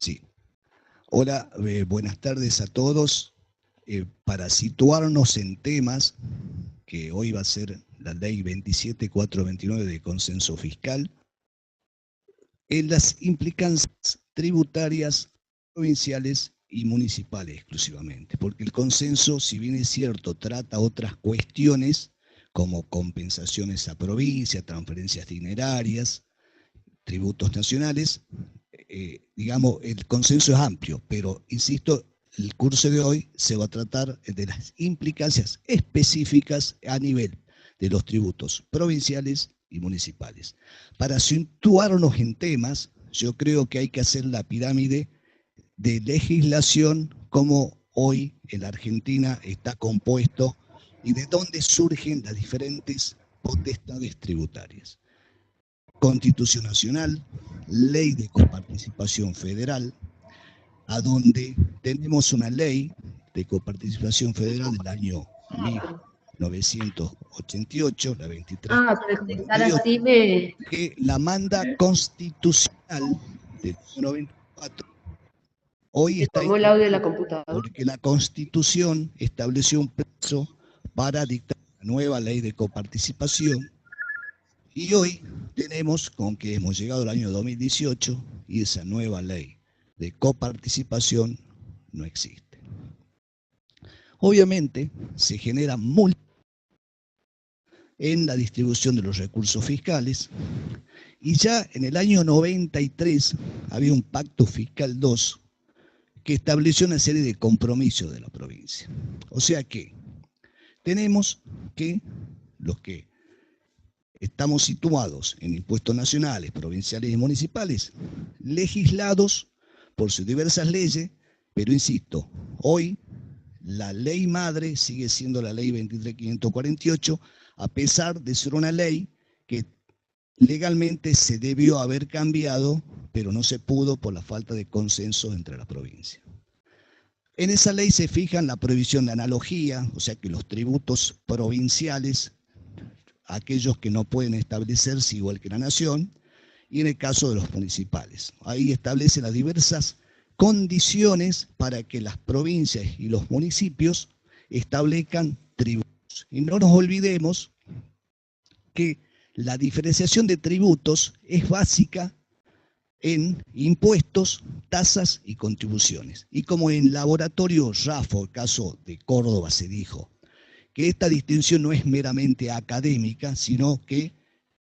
Sí. Hola, buenas tardes a todos. Para situarnos en temas, que hoy va a ser la ley 27429 de consenso fiscal, en las implicancias tributarias provinciales y municipales exclusivamente, porque el consenso, si bien es cierto, trata otras cuestiones como compensaciones a provincia, transferencias dinerarias, tributos nacionales, digamos, el consenso es amplio, pero insisto, el curso de hoy se va a tratar de las implicancias específicas a nivel de los tributos provinciales y municipales. Para situarnos en temas, yo creo que hay que hacer la pirámide de legislación como hoy en la Argentina está compuesto y de dónde surgen las diferentes potestades tributarias. Constitución Nacional, Ley de Coparticipación Federal, a donde tenemos una ley de coparticipación federal del año 1988, la 2348, que la manda constitucional del año 94. Hoy está discutida porque la Constitución estableció un plazo para dictar una nueva ley de coparticipación. Y hoy tenemos con que hemos llegado al año 2018 y esa nueva ley de coparticipación no existe. Obviamente se genera en la distribución de los recursos fiscales y ya en el año 93 había un pacto fiscal 2 que estableció una serie de compromisos de la provincia. O sea que tenemos que los que estamos situados en impuestos nacionales, provinciales y municipales, legislados por sus diversas leyes, pero insisto, hoy la ley madre sigue siendo la ley 23548, a pesar de ser una ley que legalmente se debió haber cambiado, pero no se pudo por la falta de consenso entre las provincias. En esa ley se fija la prohibición de analogía, o sea que los tributos provinciales, aquellos que no pueden establecerse igual que la nación, y en el caso de los municipales. Ahí establece las diversas condiciones para que las provincias y los municipios establezcan tributos. Y no nos olvidemos que la diferenciación de tributos es básica en impuestos, tasas y contribuciones. Y como en laboratorio RAFO, el caso de Córdoba, se dijo que esta distinción no es meramente académica, sino que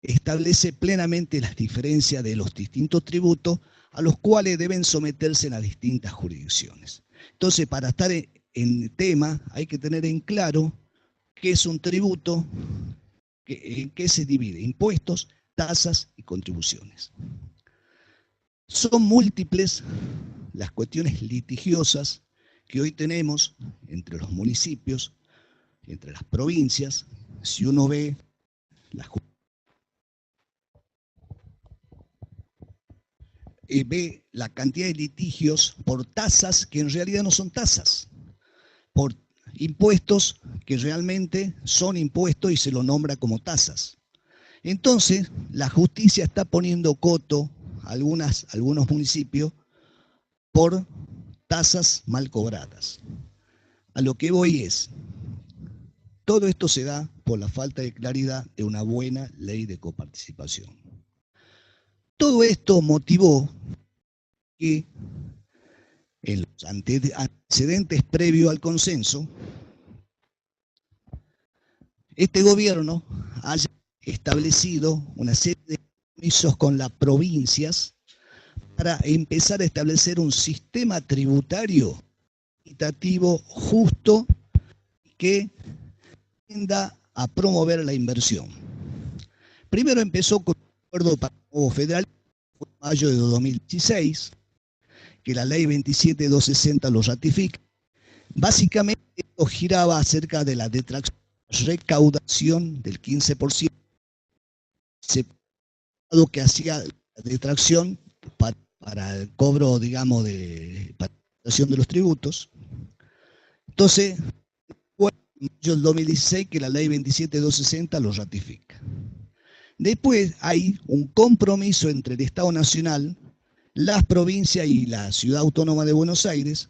establece plenamente las diferencias de los distintos tributos a los cuales deben someterse las distintas jurisdicciones. Entonces, para estar en tema, hay que tener en claro qué es un tributo, en qué se divide: impuestos, tasas y contribuciones. Son múltiples las cuestiones litigiosas que hoy tenemos entre los municipios, entre las provincias. Si uno ve la cantidad de litigios por tasas que en realidad no son tasas, por impuestos que realmente son impuestos y se lo nombra como tasas. Entonces, la justicia está poniendo coto a algunos municipios por tasas mal cobradas. A lo que voy es, todo esto se da por la falta de claridad de una buena ley de coparticipación. Todo esto motivó que en los antecedentes previos al consenso, este gobierno haya establecido una serie de compromisos con las provincias para empezar a establecer un sistema tributario equitativo, justo, que tienda a promover la inversión. Primero empezó con un acuerdo para el nuevo federal en mayo de 2016, que la ley 27260 lo ratifica. Básicamente esto giraba acerca de la detracción, recaudación del 15%, separado que hacía la detracción para el cobro, digamos, para la detracción de los tributos. Entonces, bueno, en mayo del 2016 que la ley 27260 lo ratifica. Después hay un compromiso entre el Estado Nacional las provincias y la Ciudad Autónoma de Buenos Aires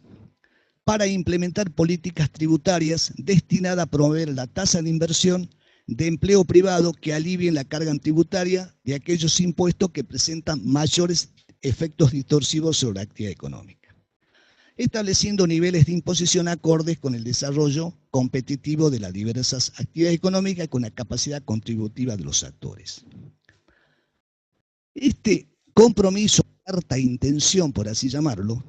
para implementar políticas tributarias destinadas a promover la tasa de inversión de empleo privado que alivien la carga tributaria de aquellos impuestos que presentan mayores efectos distorsivos sobre la actividad económica, estableciendo niveles de imposición acordes con el desarrollo competitivo de las diversas actividades económicas y con la capacidad contributiva de los actores. Este compromiso, carta de intención, por así llamarlo,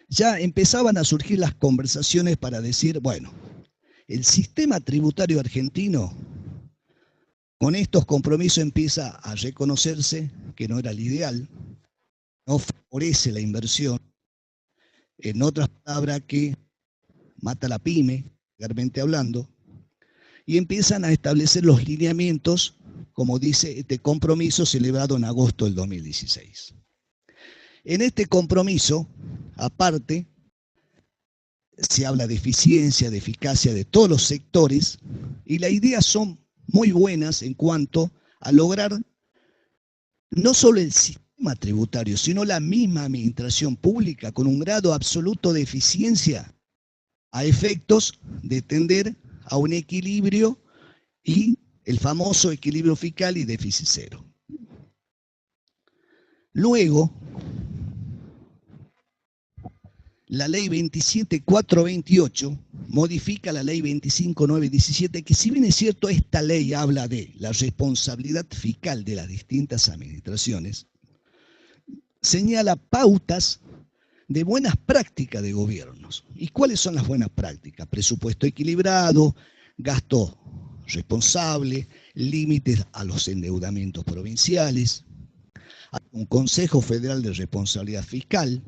ya empezaban a surgir las conversaciones para decir, bueno, el sistema tributario argentino con estos compromisos empieza a reconocerse que no era el ideal, no favorece la inversión, en otras palabras que mata la pyme, vulgarmente hablando, y empiezan a establecer los lineamientos, como dice este compromiso celebrado en agosto del 2016. En este compromiso, aparte, se habla de eficiencia, de eficacia de todos los sectores, y las ideas son muy buenas en cuanto a lograr no solo el sistema tributario, sino la misma administración pública con un grado absoluto de eficiencia a efectos de tender a un equilibrio y el famoso equilibrio fiscal y déficit cero. Luego, la ley 27428 modifica la ley 25917, que si bien es cierto, esta ley habla de la responsabilidad fiscal de las distintas administraciones, señala pautas de buenas prácticas de gobiernos. ¿Y cuáles son las buenas prácticas? Presupuesto equilibrado, gasto responsable, límites a los endeudamientos provinciales, un Consejo Federal de Responsabilidad Fiscal,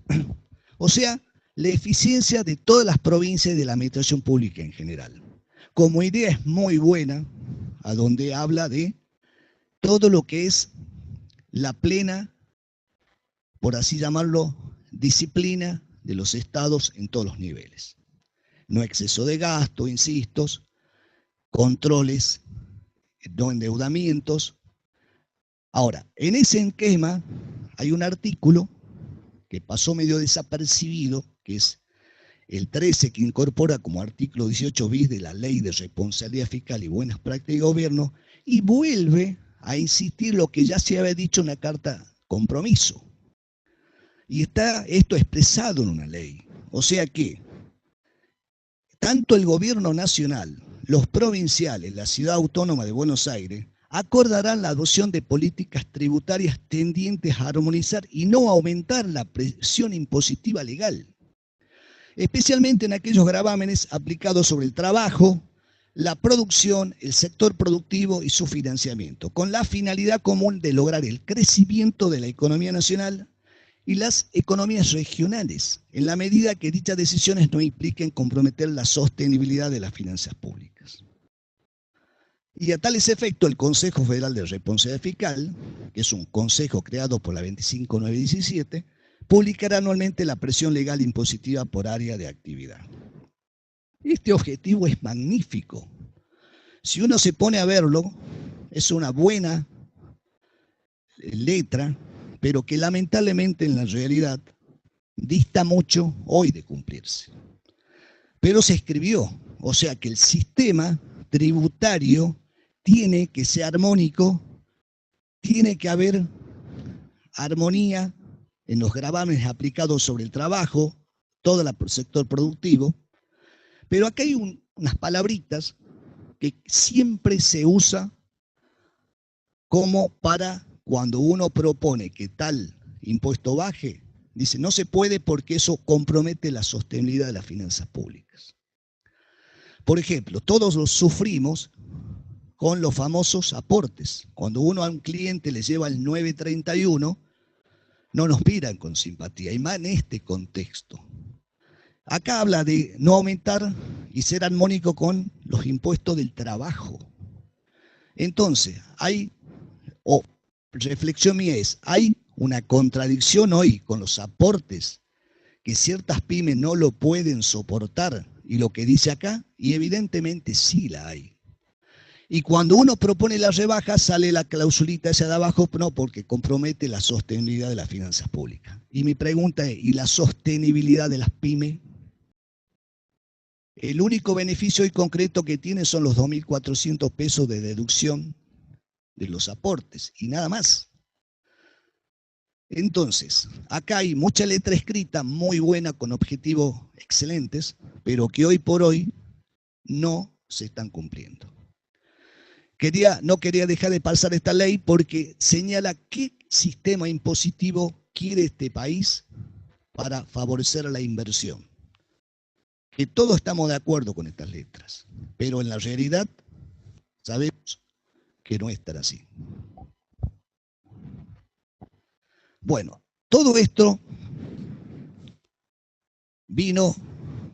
o sea, la eficiencia de todas las provincias y de la administración pública en general. Como idea es muy buena, a donde habla de todo lo que es la plena, por así llamarlo, disciplina de los estados en todos los niveles. No exceso de gasto, insisto, controles, no endeudamientos. Ahora, en ese esquema hay un artículo que pasó medio desapercibido, que es el 13, que incorpora como artículo 18 bis de la Ley de Responsabilidad Fiscal y Buenas Prácticas de Gobierno, y vuelve a insistir lo que ya se había dicho en la carta compromiso. Y está esto expresado en una ley. O sea que tanto el gobierno nacional, los provinciales, la Ciudad Autónoma de Buenos Aires, acordarán la adopción de políticas tributarias tendientes a armonizar y no aumentar la presión impositiva legal, especialmente en aquellos gravámenes aplicados sobre el trabajo, la producción, el sector productivo y su financiamiento, con la finalidad común de lograr el crecimiento de la economía nacional y las economías regionales, en la medida que dichas decisiones no impliquen comprometer la sostenibilidad de las finanzas públicas. Y a tales efectos, el Consejo Federal de Responsabilidad Fiscal, que es un consejo creado por la 25917, publicará anualmente la presión legal impositiva por área de actividad. Este objetivo es magnífico. Si uno se pone a verlo, es una buena letra, pero que lamentablemente en la realidad dista mucho hoy de cumplirse. Pero se escribió, o sea que el sistema tributario tiene que ser armónico, tiene que haber armonía en los gravámenes aplicados sobre el trabajo, todo el sector productivo, pero acá hay unas palabritas que siempre se usa como para cuando uno propone que tal impuesto baje, dice no se puede porque eso compromete la sostenibilidad de las finanzas públicas. Por ejemplo, todos los sufrimos con los famosos aportes. Cuando uno a un cliente le lleva el 931, no nos miran con simpatía, y más en este contexto. Acá habla de no aumentar y ser armónico con los impuestos del trabajo. Entonces, reflexión mía es, hay una contradicción hoy con los aportes que ciertas pymes no lo pueden soportar, y lo que dice acá, y evidentemente sí la hay. Y cuando uno propone la rebaja, sale la clausulita esa de abajo, no, porque compromete la sostenibilidad de las finanzas públicas. Y mi pregunta es, ¿y la sostenibilidad de las pymes? El único beneficio hoy concreto que tiene son los 2.400 pesos de deducción de los aportes y nada más. Entonces, acá hay mucha letra escrita muy buena con objetivos excelentes, pero que hoy por hoy no se están cumpliendo. No quería dejar de pasar esta ley porque señala qué sistema impositivo quiere este país para favorecer la inversión. Que todos estamos de acuerdo con estas letras, pero en la realidad sabemos que no es tan así. Bueno, todo esto vino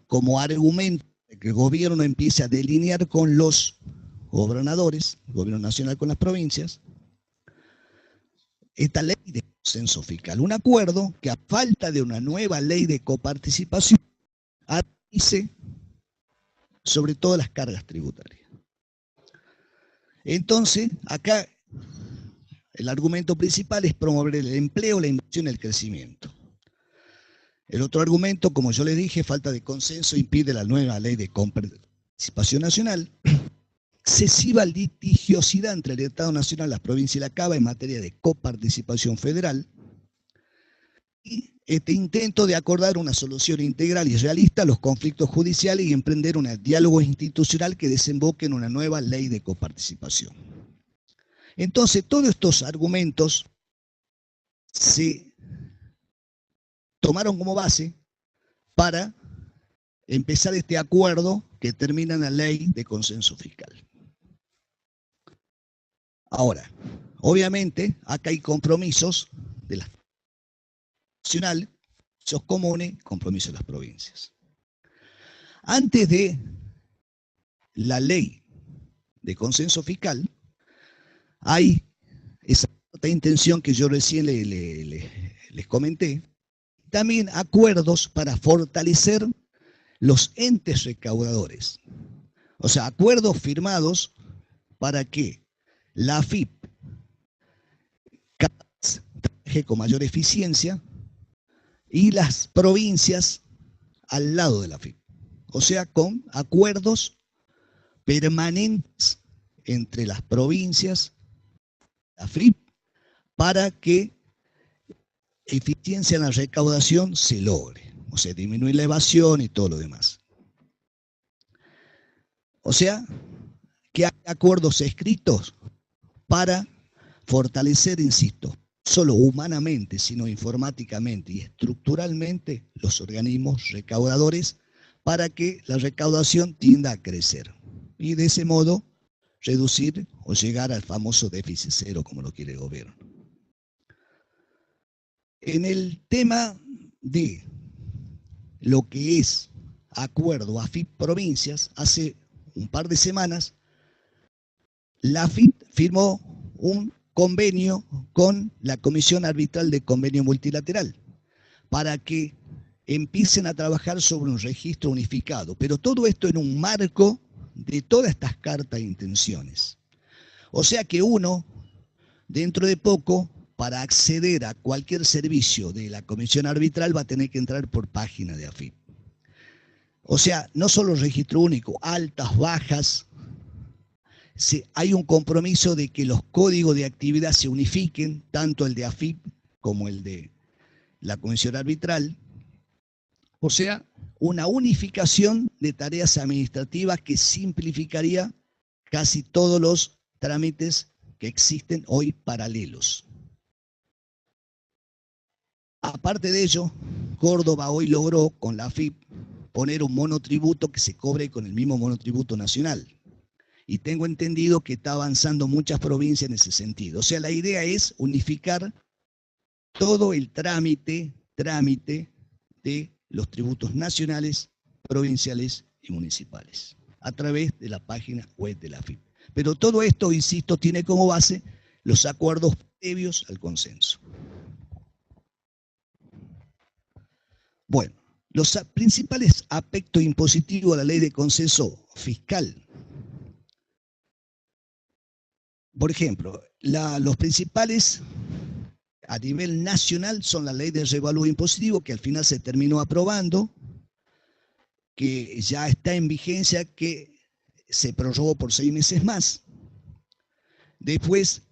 como argumento de que el gobierno empiece a delinear con los gobernadores, el gobierno nacional con las provincias, esta ley de consenso fiscal, un acuerdo que a falta de una nueva ley de coparticipación dice sobre todas las cargas tributarias. Entonces, acá el argumento principal es promover el empleo, la inversión y el crecimiento. El otro argumento, como yo les dije, falta de consenso impide la nueva ley de coparticipación nacional, excesiva litigiosidad entre el Estado Nacional, las provincias y la CABA en materia de coparticipación federal, y este intento de acordar una solución integral y realista a los conflictos judiciales y emprender un diálogo institucional que desemboque en una nueva ley de coparticipación. Entonces, todos estos argumentos se tomaron como base para empezar este acuerdo que termina en la ley de consenso fiscal. Ahora, obviamente, acá hay compromisos de la nacional, compromisos comunes, compromisos de las provincias. Antes de la ley de consenso fiscal, hay esa intención que yo recién les comenté, también acuerdos para fortalecer los entes recaudadores. O sea, acuerdos firmados para que la AFIP trabaje con mayor eficiencia y las provincias al lado de la AFIP. O sea, con acuerdos permanentes entre las provincias y la AFIP para que eficiencia en la recaudación se logre. O sea, disminuir la evasión y todo lo demás. O sea, que hay acuerdos escritos para fortalecer, insisto, no solo humanamente, sino informáticamente y estructuralmente los organismos recaudadores para que la recaudación tienda a crecer. Y de ese modo reducir o llegar al famoso déficit cero, como lo quiere el gobierno. En el tema de lo que es acuerdo AFIP provincias, hace un par de semanas, la AFIP firmó un convenio con la Comisión Arbitral de Convenio Multilateral para que empiecen a trabajar sobre un registro unificado, pero todo esto en un marco de todas estas cartas de intenciones. O sea que uno, dentro de poco, para acceder a cualquier servicio de la Comisión Arbitral va a tener que entrar por página de AFIP. O sea, no solo registro único, altas, bajas. Hay un compromiso de que los códigos de actividad se unifiquen, tanto el de AFIP como el de la Comisión Arbitral. O sea, una unificación de tareas administrativas que simplificaría casi todos los trámites que existen hoy paralelos. Aparte de ello, Córdoba hoy logró con la AFIP poner un monotributo que se cobre con el mismo monotributo nacional. Y tengo entendido que está avanzando muchas provincias en ese sentido. O sea, la idea es unificar todo el trámite de los tributos nacionales, provinciales y municipales a través de la página web de la AFIP. Pero todo esto, insisto, tiene como base los acuerdos previos al consenso. Bueno, los principales aspectos impositivos de la ley de consenso fiscal por ejemplo, los principales a nivel nacional son la ley de revalúo impositivo, que al final se terminó aprobando, que ya está en vigencia, que se prorrogó por 6 meses más. Después,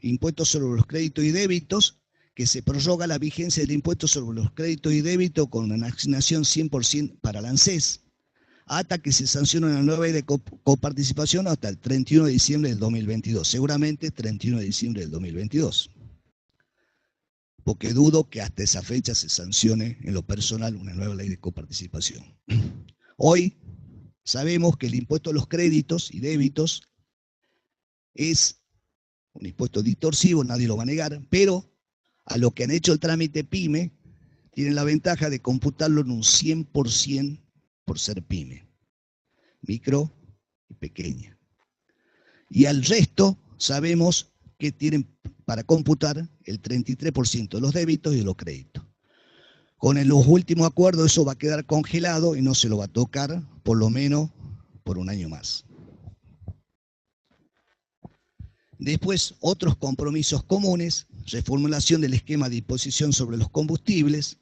impuestos sobre los créditos y débitos, que se prorroga la vigencia del impuesto sobre los créditos y débitos con una asignación 100% para la ANSES, hasta que se sancione una nueva ley de coparticipación hasta el 31 de diciembre del 2022. Seguramente 31 de diciembre del 2022. Porque dudo que hasta esa fecha se sancione en lo personal una nueva ley de coparticipación. Hoy sabemos que el impuesto a los créditos y débitos es un impuesto distorsivo, nadie lo va a negar, pero a lo que han hecho el trámite PYME, tienen la ventaja de computarlo en un 100% por ser PYME, micro y pequeña. Y al resto sabemos que tienen para computar el 33% de los débitos y de los créditos. Con los últimos acuerdos eso va a quedar congelado y no se lo va a tocar por lo menos por un año más. Después, otros compromisos comunes, reformulación del esquema de imposición sobre los combustibles,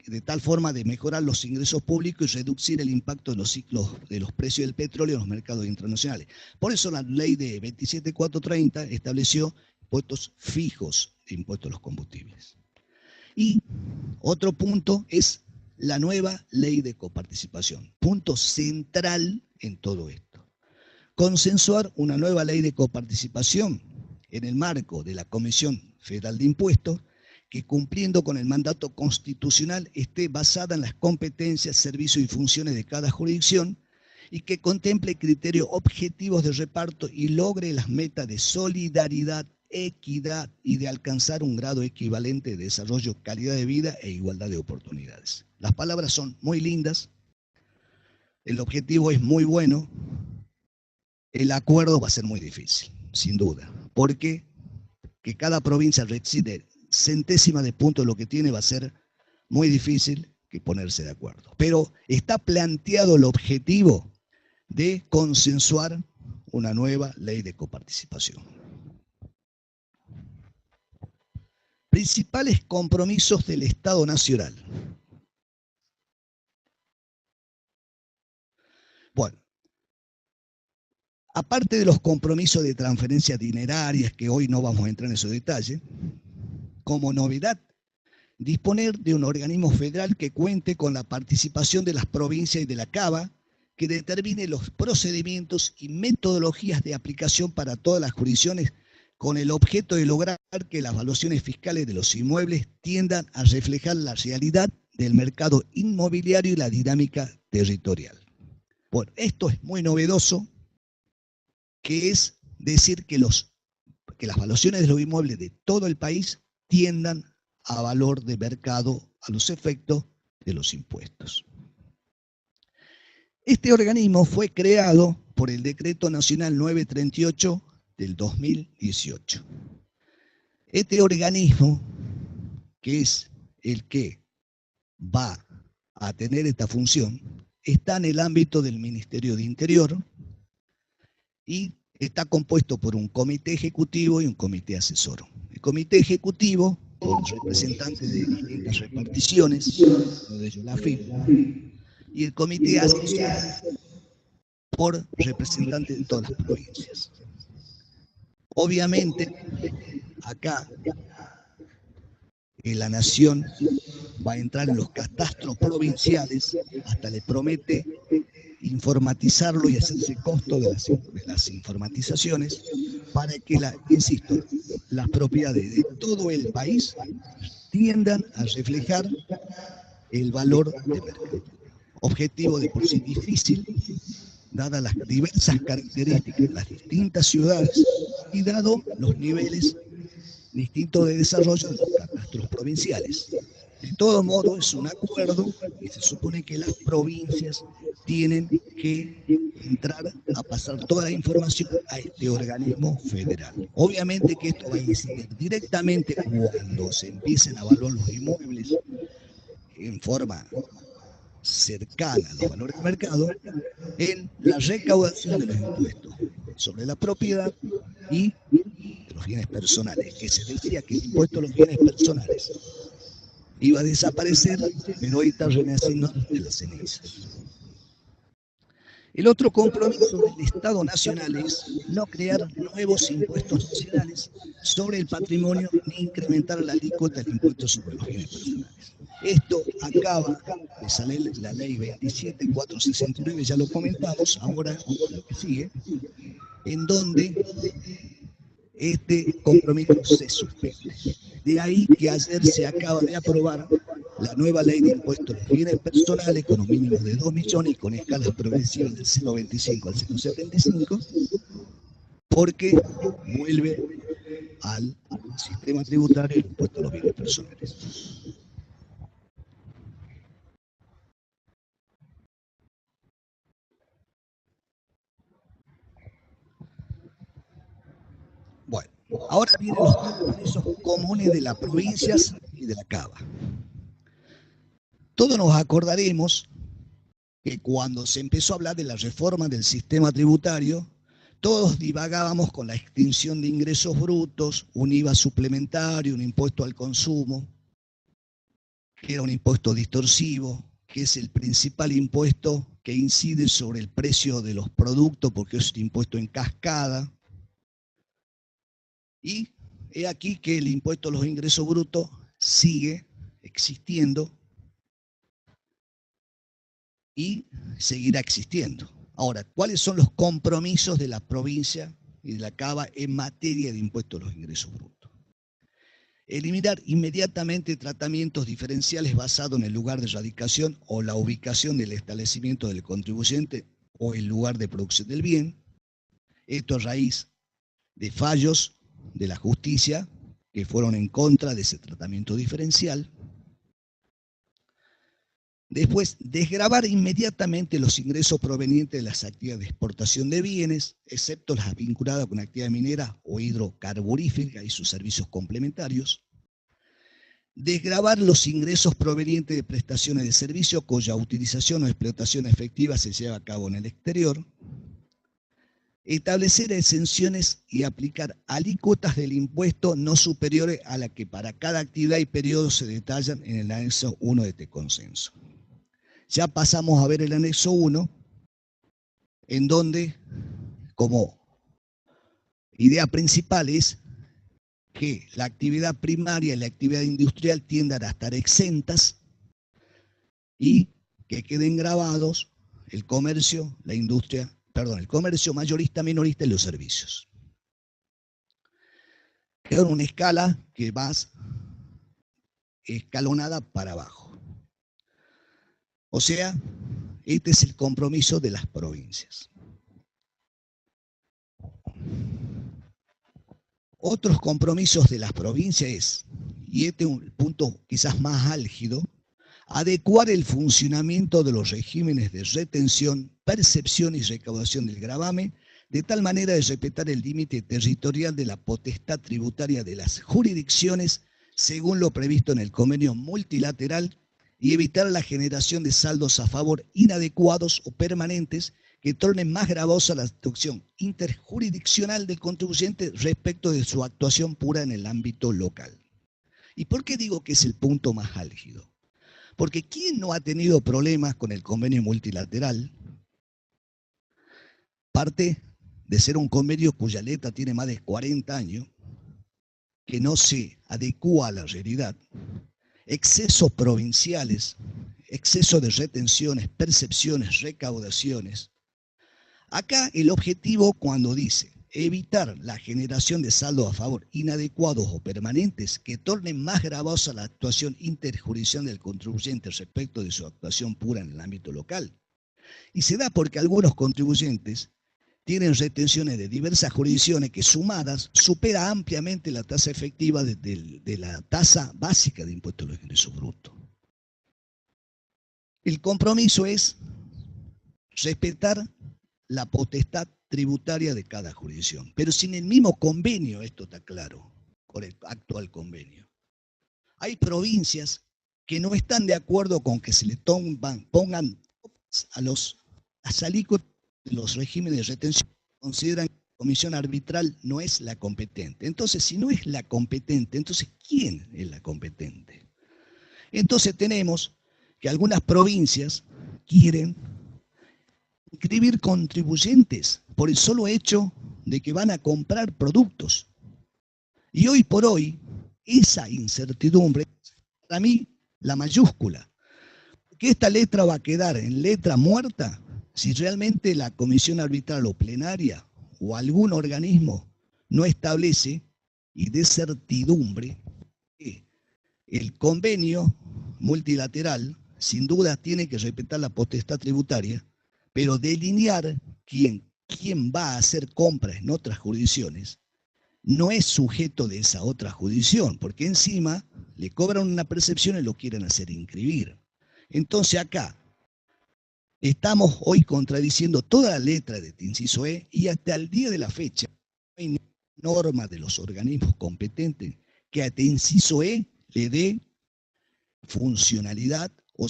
de tal forma de mejorar los ingresos públicos y reducir el impacto de los ciclos de los precios del petróleo en los mercados internacionales. Por eso la ley de 27430 estableció impuestos fijos de impuestos a los combustibles. Y otro punto es la nueva ley de coparticipación, punto central en todo esto. Consensuar una nueva ley de coparticipación en el marco de la Comisión Federal de Impuestos, que cumpliendo con el mandato constitucional esté basada en las competencias, servicios y funciones de cada jurisdicción y que contemple criterios objetivos de reparto y logre las metas de solidaridad, equidad y de alcanzar un grado equivalente de desarrollo, calidad de vida e igualdad de oportunidades. Las palabras son muy lindas, el objetivo es muy bueno, el acuerdo va a ser muy difícil, sin duda, porque que cada provincia reside centésima de punto de lo que tiene va a ser muy difícil que ponerse de acuerdo. Pero está planteado el objetivo de consensuar una nueva ley de coparticipación. Principales compromisos del Estado Nacional. Bueno, aparte de los compromisos de transferencias dinerarias, que hoy no vamos a entrar en esos detalles, como novedad, disponer de un organismo federal que cuente con la participación de las provincias y de la CABA, que determine los procedimientos y metodologías de aplicación para todas las jurisdicciones, con el objeto de lograr que las evaluaciones fiscales de los inmuebles tiendan a reflejar la realidad del mercado inmobiliario y la dinámica territorial. Bueno, esto es muy novedoso, que es decir que las evaluaciones de los inmuebles de todo el país tiendan a valor de mercado a los efectos de los impuestos. Este organismo fue creado por el Decreto Nacional 938 del 2018. Este organismo, que es el que va a tener esta función, está en el ámbito del Ministerio de Interior y está compuesto por un comité ejecutivo y un comité asesor. El comité ejecutivo, por representantes de distintas reparticiones, uno de ellos la AFIP, y el comité asesor por representantes de todas las provincias. Obviamente, acá la Nación va a entrar en los catastros provinciales, hasta le promete informatizarlo y hacerse costo de las informatizaciones para que, insisto, las propiedades de todo el país tiendan a reflejar el valor de mercado. Objetivo de por sí difícil, dadas las diversas características de las distintas ciudades y dado los niveles distintos de desarrollo de los catastros provinciales. De todo modo, es un acuerdo y se supone que las provincias tienen que entrar a pasar toda la información a este organismo federal. Obviamente que esto va a incidir directamente cuando se empiecen a evaluar los inmuebles en forma cercana a los valores de mercado en la recaudación de los impuestos sobre la propiedad y de los bienes personales, que se decía que el impuesto a los bienes personales iba a desaparecer, pero hoy está renaciendo de las cenizas. El otro compromiso del Estado Nacional es no crear nuevos impuestos nacionales sobre el patrimonio ni incrementar la alícuota del impuesto sobre los bienes personales. Esto acaba de salir la ley 27.469, ya lo comentamos, ahora lo que sigue, en donde este compromiso se suspende. De ahí que ayer se acaba de aprobar la nueva ley de impuestos a los bienes personales con un mínimo de 2 millones y con escalas progresivas del 0,25 al 0,75, porque vuelve al sistema tributario el impuesto a los bienes personales. Bueno, ahora vienen los compromisos comunes de las provincias y de la Cava. Todos nos acordaremos que cuando se empezó a hablar de la reforma del sistema tributario, todos divagábamos con la extinción de ingresos brutos, un IVA suplementario, un impuesto al consumo, que era un impuesto distorsivo, que es el principal impuesto que incide sobre el precio de los productos porque es un impuesto en cascada. Y he aquí que el impuesto a los ingresos brutos sigue existiendo y seguirá existiendo. Ahora, ¿cuáles son los compromisos de la provincia y de la Cava en materia de impuesto a los ingresos brutos? Eliminar inmediatamente tratamientos diferenciales basados en el lugar de radicación o la ubicación del establecimiento del contribuyente o el lugar de producción del bien. Esto a raíz de fallos de la justicia que fueron en contra de ese tratamiento diferencial. Después, desgravar inmediatamente los ingresos provenientes de las actividades de exportación de bienes, excepto las vinculadas con actividad minera o hidrocarburífera y sus servicios complementarios. Desgravar los ingresos provenientes de prestaciones de servicio cuya utilización o explotación efectiva se lleva a cabo en el exterior. Establecer exenciones y aplicar alícuotas del impuesto no superiores a la que para cada actividad y periodo se detallan en el anexo 1 de este consenso. Ya pasamos a ver el anexo 1, en donde, como idea principal es que la actividad primaria y la actividad industrial tiendan a estar exentas y que queden grabados el comercio, la industria, el comercio mayorista, minorista y los servicios. Queda una escala que va escalonada para abajo. O sea, este es el compromiso de las provincias. Otros compromisos de las provincias es, y este es un punto quizás más álgido, adecuar el funcionamiento de los regímenes de retención, percepción y recaudación del gravamen, de tal manera de respetar el límite territorial de la potestad tributaria de las jurisdicciones según lo previsto en el convenio multilateral y evitar la generación de saldos a favor inadecuados o permanentes que tornen más gravosa la actuación interjurisdiccional del contribuyente respecto de su actuación pura en el ámbito local. ¿Y por qué digo que es el punto más álgido? Porque ¿quién no ha tenido problemas con el convenio multilateral? Parte de ser un convenio cuya letra tiene más de 40 años, que no se adecúa a la realidad, excesos provinciales, exceso de retenciones, percepciones, recaudaciones. Acá el objetivo cuando dice evitar la generación de saldos a favor inadecuados o permanentes que tornen más gravosa la actuación interjurisdiccional del contribuyente respecto de su actuación pura en el ámbito local. Y se da porque algunos contribuyentes tienen retenciones de diversas jurisdicciones que sumadas supera ampliamente la tasa efectiva de la tasa básica de impuesto a los ingresos brutos. El compromiso es respetar la potestad tributaria de cada jurisdicción, pero sin el mismo convenio, esto está claro, con el actual convenio. Hay provincias que no están de acuerdo con que se le pongan a las alícuotas de los regímenes de retención, consideran que la comisión arbitral no es la competente. Entonces, si no es la competente, entonces, ¿quién es la competente? Entonces tenemos que algunas provincias quieren inscribir contribuyentes por el solo hecho de que van a comprar productos. Y hoy por hoy, esa incertidumbre, para mí, la mayúscula, que esta letra va a quedar en letra muerta si realmente la comisión arbitral o plenaria o algún organismo no establece y dé certidumbre que el convenio multilateral sin duda tiene que respetar la potestad tributaria, pero delinear quién va a hacer compras en otras jurisdicciones no es sujeto de esa otra jurisdicción, porque encima le cobran una percepción y lo quieren hacer inscribir. Entonces acá estamos hoy contradiciendo toda la letra de este inciso E y hasta el día de la fecha no hay norma de los organismos competentes que a este inciso E le dé funcionalidad o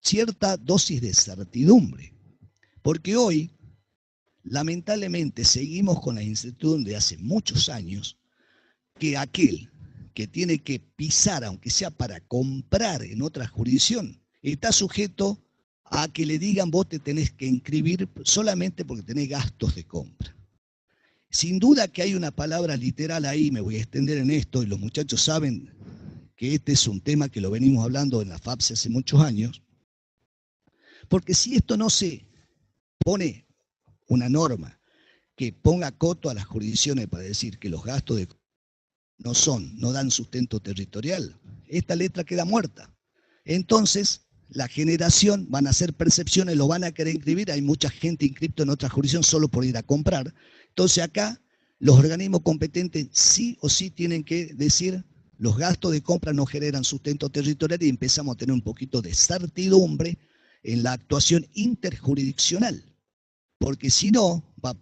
cierta dosis de certidumbre. Porque hoy, lamentablemente, seguimos con la incertidumbre de hace muchos años que aquel que tiene que pisar, aunque sea para comprar en otra jurisdicción, está sujeto a que le digan vos te tenés que inscribir solamente porque tenés gastos de compra. Sin duda que hay una palabra literal ahí, me voy a extender en esto, y los muchachos saben que este es un tema que lo venimos hablando en la FAPSE hace muchos años, porque si esto no se pone una norma que ponga coto a las jurisdicciones para decir que los gastos de no dan sustento territorial, esta letra queda muerta. Entonces, la generación van a hacer percepciones, lo van a querer inscribir, hay mucha gente inscripta en otra jurisdicción solo por ir a comprar. Entonces acá los organismos competentes sí o sí tienen que decir los gastos de compra no generan sustento territorial y empezamos a tener un poquito de certidumbre en la actuación interjurisdiccional. Porque si no, va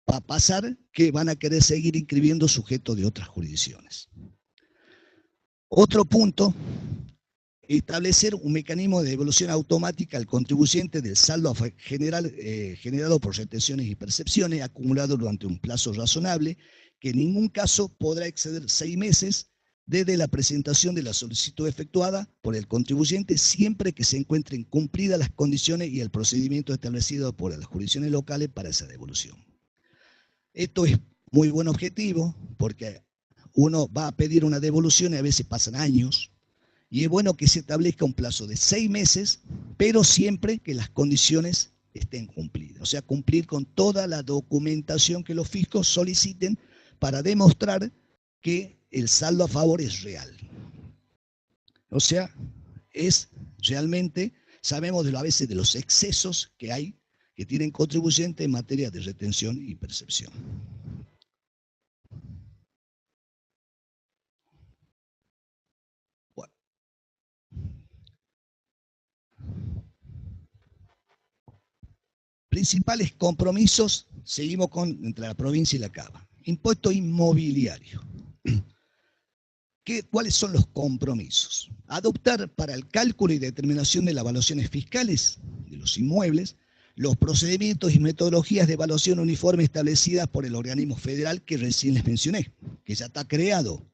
a pasar que van a querer seguir inscribiendo sujetos de otras jurisdicciones. Otro punto, establecer un mecanismo de devolución automática al contribuyente del saldo generado por retenciones y percepciones acumulado durante un plazo razonable, que en ningún caso podrá exceder 6 meses desde la presentación de la solicitud efectuada por el contribuyente, siempre que se encuentren cumplidas las condiciones y el procedimiento establecido por las jurisdicciones locales para esa devolución. Esto es muy buen objetivo, porque uno va a pedir una devolución y a veces pasan años, y es bueno que se establezca un plazo de 6 meses, pero siempre que las condiciones estén cumplidas. O sea, cumplir con toda la documentación que los fiscos soliciten para demostrar que el saldo a favor es real. O sea, es realmente, sabemos a veces de los excesos que hay, que tienen contribuyentes en materia de retención y percepción. Bueno. Principales compromisos, seguimos entre la provincia y la Cava. Impuesto inmobiliario. ¿Cuáles son los compromisos? Adoptar para el cálculo y determinación de las evaluaciones fiscales de los inmuebles los procedimientos y metodologías de evaluación uniforme establecidas por el organismo federal que recién les mencioné, que ya está creado.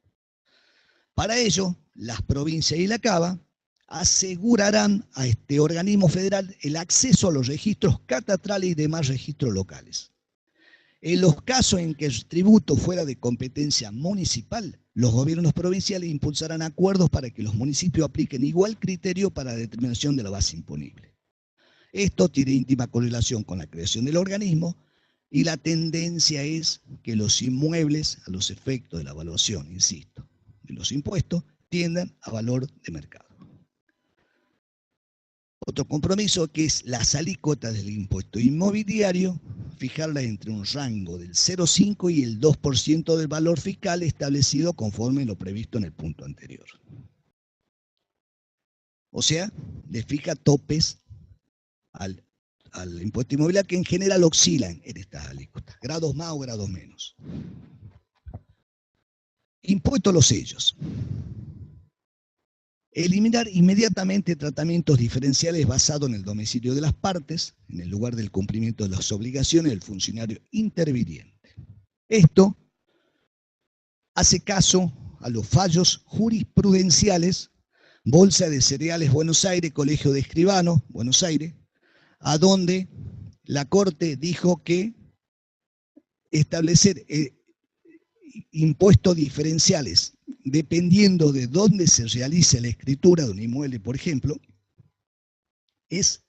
Para ello, las provincias y la Cava asegurarán a este organismo federal el acceso a los registros catastrales y demás registros locales. En los casos en que el tributo fuera de competencia municipal, los gobiernos provinciales impulsarán acuerdos para que los municipios apliquen igual criterio para la determinación de la base imponible. Esto tiene íntima correlación con la creación del organismo y la tendencia es que los inmuebles, a los efectos de la evaluación, insisto, de los impuestos, tiendan a valor de mercado. Otro compromiso que es las alícuotas del impuesto inmobiliario, fijarla entre un rango del 0,5 y el 2% del valor fiscal establecido conforme lo previsto en el punto anterior. O sea, le fija topes al impuesto inmobiliario que en general oscilan en estas alícuotas, grados más o grados menos. Impuesto a los sellos. Eliminar inmediatamente tratamientos diferenciales basados en el domicilio de las partes, en el lugar del cumplimiento de las obligaciones del funcionario interviniente. Esto hace caso a los fallos jurisprudenciales, Bolsa de Cereales Buenos Aires, Colegio de Escribanos, Buenos Aires, a donde la Corte dijo que establecer impuestos diferenciales dependiendo de dónde se realice la escritura de un inmueble, por ejemplo, es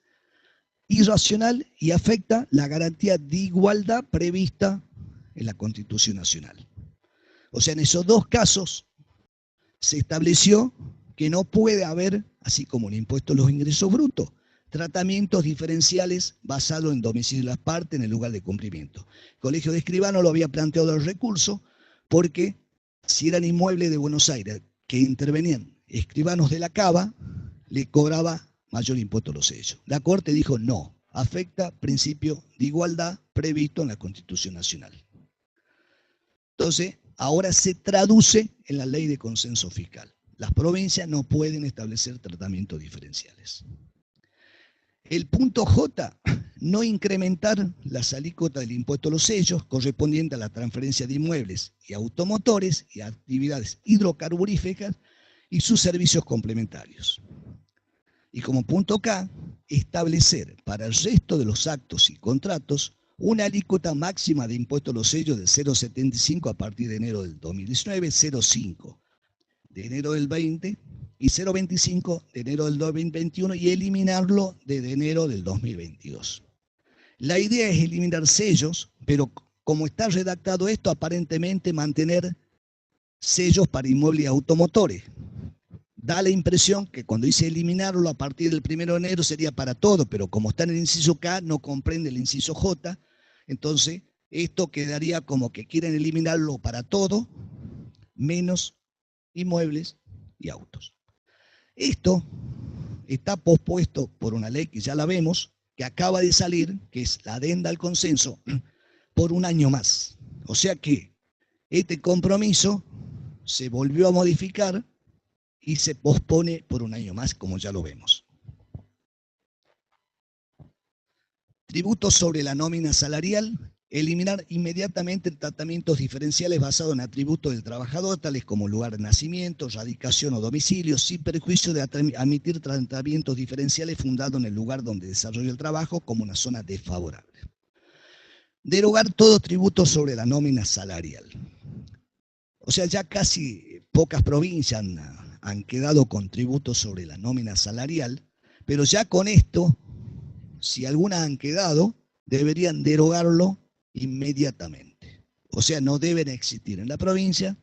irracional y afecta la garantía de igualdad prevista en la Constitución Nacional. O sea, en esos dos casos se estableció que no puede haber, así como el impuesto a los ingresos brutos, tratamientos diferenciales basados en domicilio de las partes en el lugar de cumplimiento. El Colegio de Escribanos lo había planteado el recurso porque si eran inmuebles de Buenos Aires que intervenían escribanos de la Cava, le cobraba mayor impuesto a los sellos. La Corte dijo no, afecta principio de igualdad previsto en la Constitución Nacional. Entonces, ahora se traduce en la ley de consenso fiscal. Las provincias no pueden establecer tratamientos diferenciales. El punto J, no incrementar las alícuotas del impuesto a los sellos correspondiente a la transferencia de inmuebles y automotores y actividades hidrocarburíferas y sus servicios complementarios. Y como punto K, establecer para el resto de los actos y contratos una alícuota máxima de impuesto a los sellos de 0,75 a partir de enero del 2019, 0,5 de enero del 20 y 0,25 de enero del 2021 y eliminarlo de enero del 2022. La idea es eliminar sellos, pero como está redactado esto, aparentemente mantener sellos para inmuebles y automotores. Da la impresión que cuando dice eliminarlo a partir del 1 de enero sería para todo, pero como está en el inciso K, no comprende el inciso J, entonces esto quedaría como que quieren eliminarlo para todo, menos inmuebles y autos. Esto está pospuesto por una ley que ya la vemos, que acaba de salir, que es la adenda al consenso, por un año más. O sea que este compromiso se volvió a modificar y se pospone por un año más, como ya lo vemos. Tributos sobre la nómina salarial. Eliminar inmediatamente tratamientos diferenciales basados en atributos del trabajador, tales como lugar de nacimiento, radicación o domicilio, sin perjuicio de admitir tratamientos diferenciales fundados en el lugar donde desarrolla el trabajo como una zona desfavorable. Derogar todo tributo sobre la nómina salarial. O sea, ya casi pocas provincias han quedado con tributos sobre la nómina salarial, pero ya con esto, si algunas han quedado, deberían derogarlo inmediatamente. O sea, no deben existir en la provincia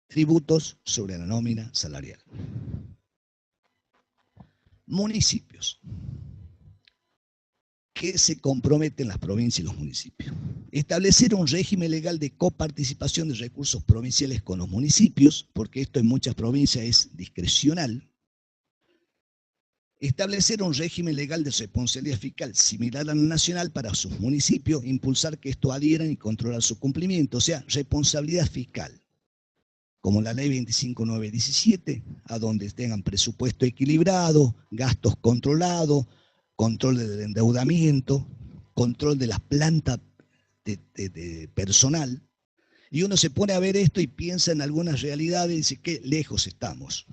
tributos sobre la nómina salarial. Municipios. ¿Qué se comprometen las provincias y los municipios? Establecer un régimen legal de coparticipación de recursos provinciales con los municipios, porque esto en muchas provincias es discrecional. Establecer un régimen legal de responsabilidad fiscal similar al nacional para sus municipios, impulsar que esto adhieran y controlar su cumplimiento, o sea, responsabilidad fiscal, como la ley 25917, a donde tengan presupuesto equilibrado, gastos controlados, control del endeudamiento, control de las plantas de personal. Y uno se pone a ver esto y piensa en algunas realidades y dice, qué lejos estamos.